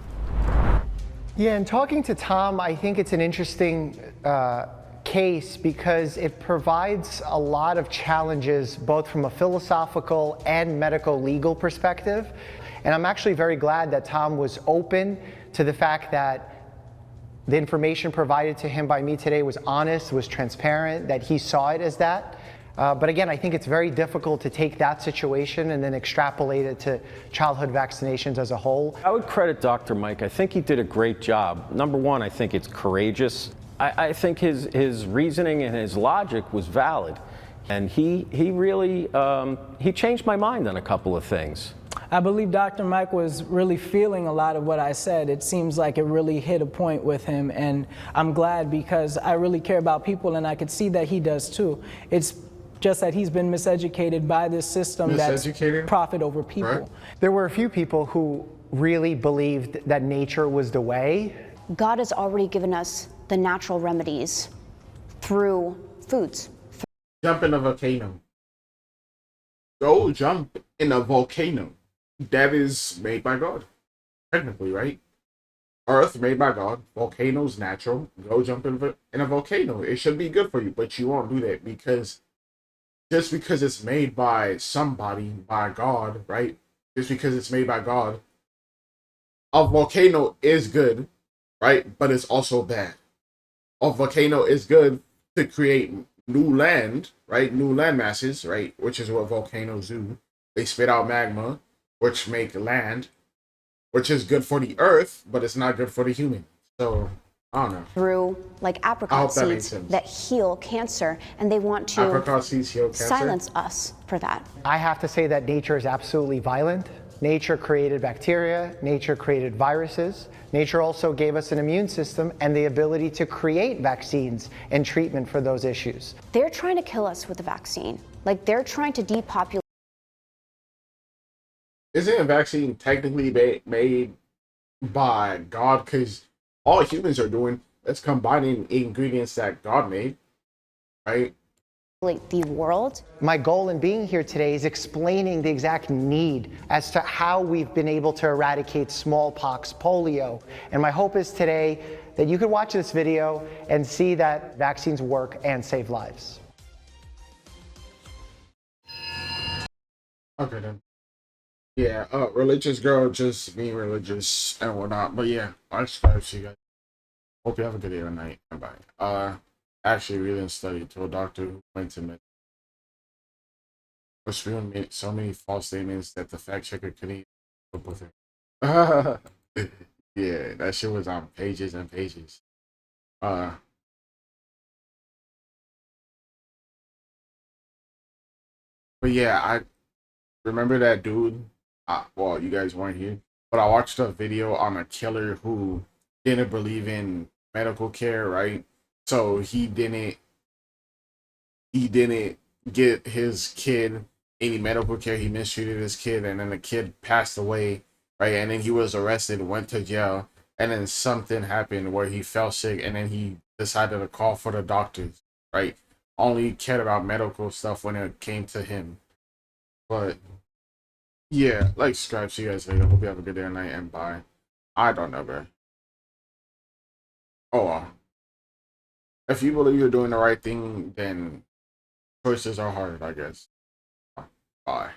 Yeah, and talking to Tom, I think it's an interesting case because it provides a lot of challenges, both from a philosophical and medical legal perspective. And I'm actually very glad that Tom was open to the fact that the information provided to him by me today was honest, was transparent, that he saw it as that. But again, I think it's very difficult to take that situation and then extrapolate it to childhood vaccinations as a whole. I would credit Dr. Mike. I think he did a great job. Number one, I think it's courageous. I think his reasoning and his logic was valid. And he really, he changed my mind on a couple of things. I believe Dr. Mike was really feeling a lot of what I said. It seems like it really hit a point with him, and I'm glad because I really care about people, and I could see that he does too. It's just that he's been miseducated by this system that's profit over people. Right. There were a few people who really believed that nature was the way. God has already given us the natural remedies through foods. Jump in a volcano. Go jump in a volcano. That is made by God. Technically, right? Earth made by God. Volcanoes natural. Go jump in a volcano. It should be good for you, but you won't do that because just because it's made by somebody, by God, right? Just because it's made by God, a volcano is good, right? But it's also bad. A volcano is good to create new land, right? New land masses, right? Which is what volcanoes do. They spit out magma, which make land, which is good for the earth, but it's not good for the human. So, I don't know. Through like apricot seeds that heal cancer, and they want to apricot seeds heal cancer? Silence us for that. I have to say that nature is absolutely violent. Nature created bacteria, nature created viruses. Nature also gave us an immune system and the ability to create vaccines and treatment for those issues. They're trying to kill us with the vaccine. Like they're trying to depopulate. Isn't a vaccine technically made by God? Because all humans are doing is combining ingredients that God made, right? The world. My goal in being here today is explaining the exact need as to how we've been able to eradicate smallpox, polio. And my hope is today that you could watch this video and see that vaccines work and save lives. Okay then. Yeah, religious girl just being religious and whatnot. But yeah, I'll subscribe to you guys. Hope you have a good day or night. Bye. Actually reading and study to a doctor who went to med. Was spewing so many false statements that the fact checker couldn't even keep up with her. Yeah, that shit was on pages and pages. But yeah, I remember that dude. Well, you guys weren't here, but I watched a video on a killer who didn't believe in medical care, right? So he didn't get his kid any medical care. He mistreated his kid, and then the kid passed away, right? And then he was arrested, went to jail, and then something happened where he fell sick, and then he decided to call for the doctors, right? Only cared about medical stuff when it came to him. But yeah, like, subscribe. See you guys later. Hope you have a good day or night, and bye. I don't know, bro. Oh well. If you believe you're doing the right thing, then choices are hard, I guess. Bye.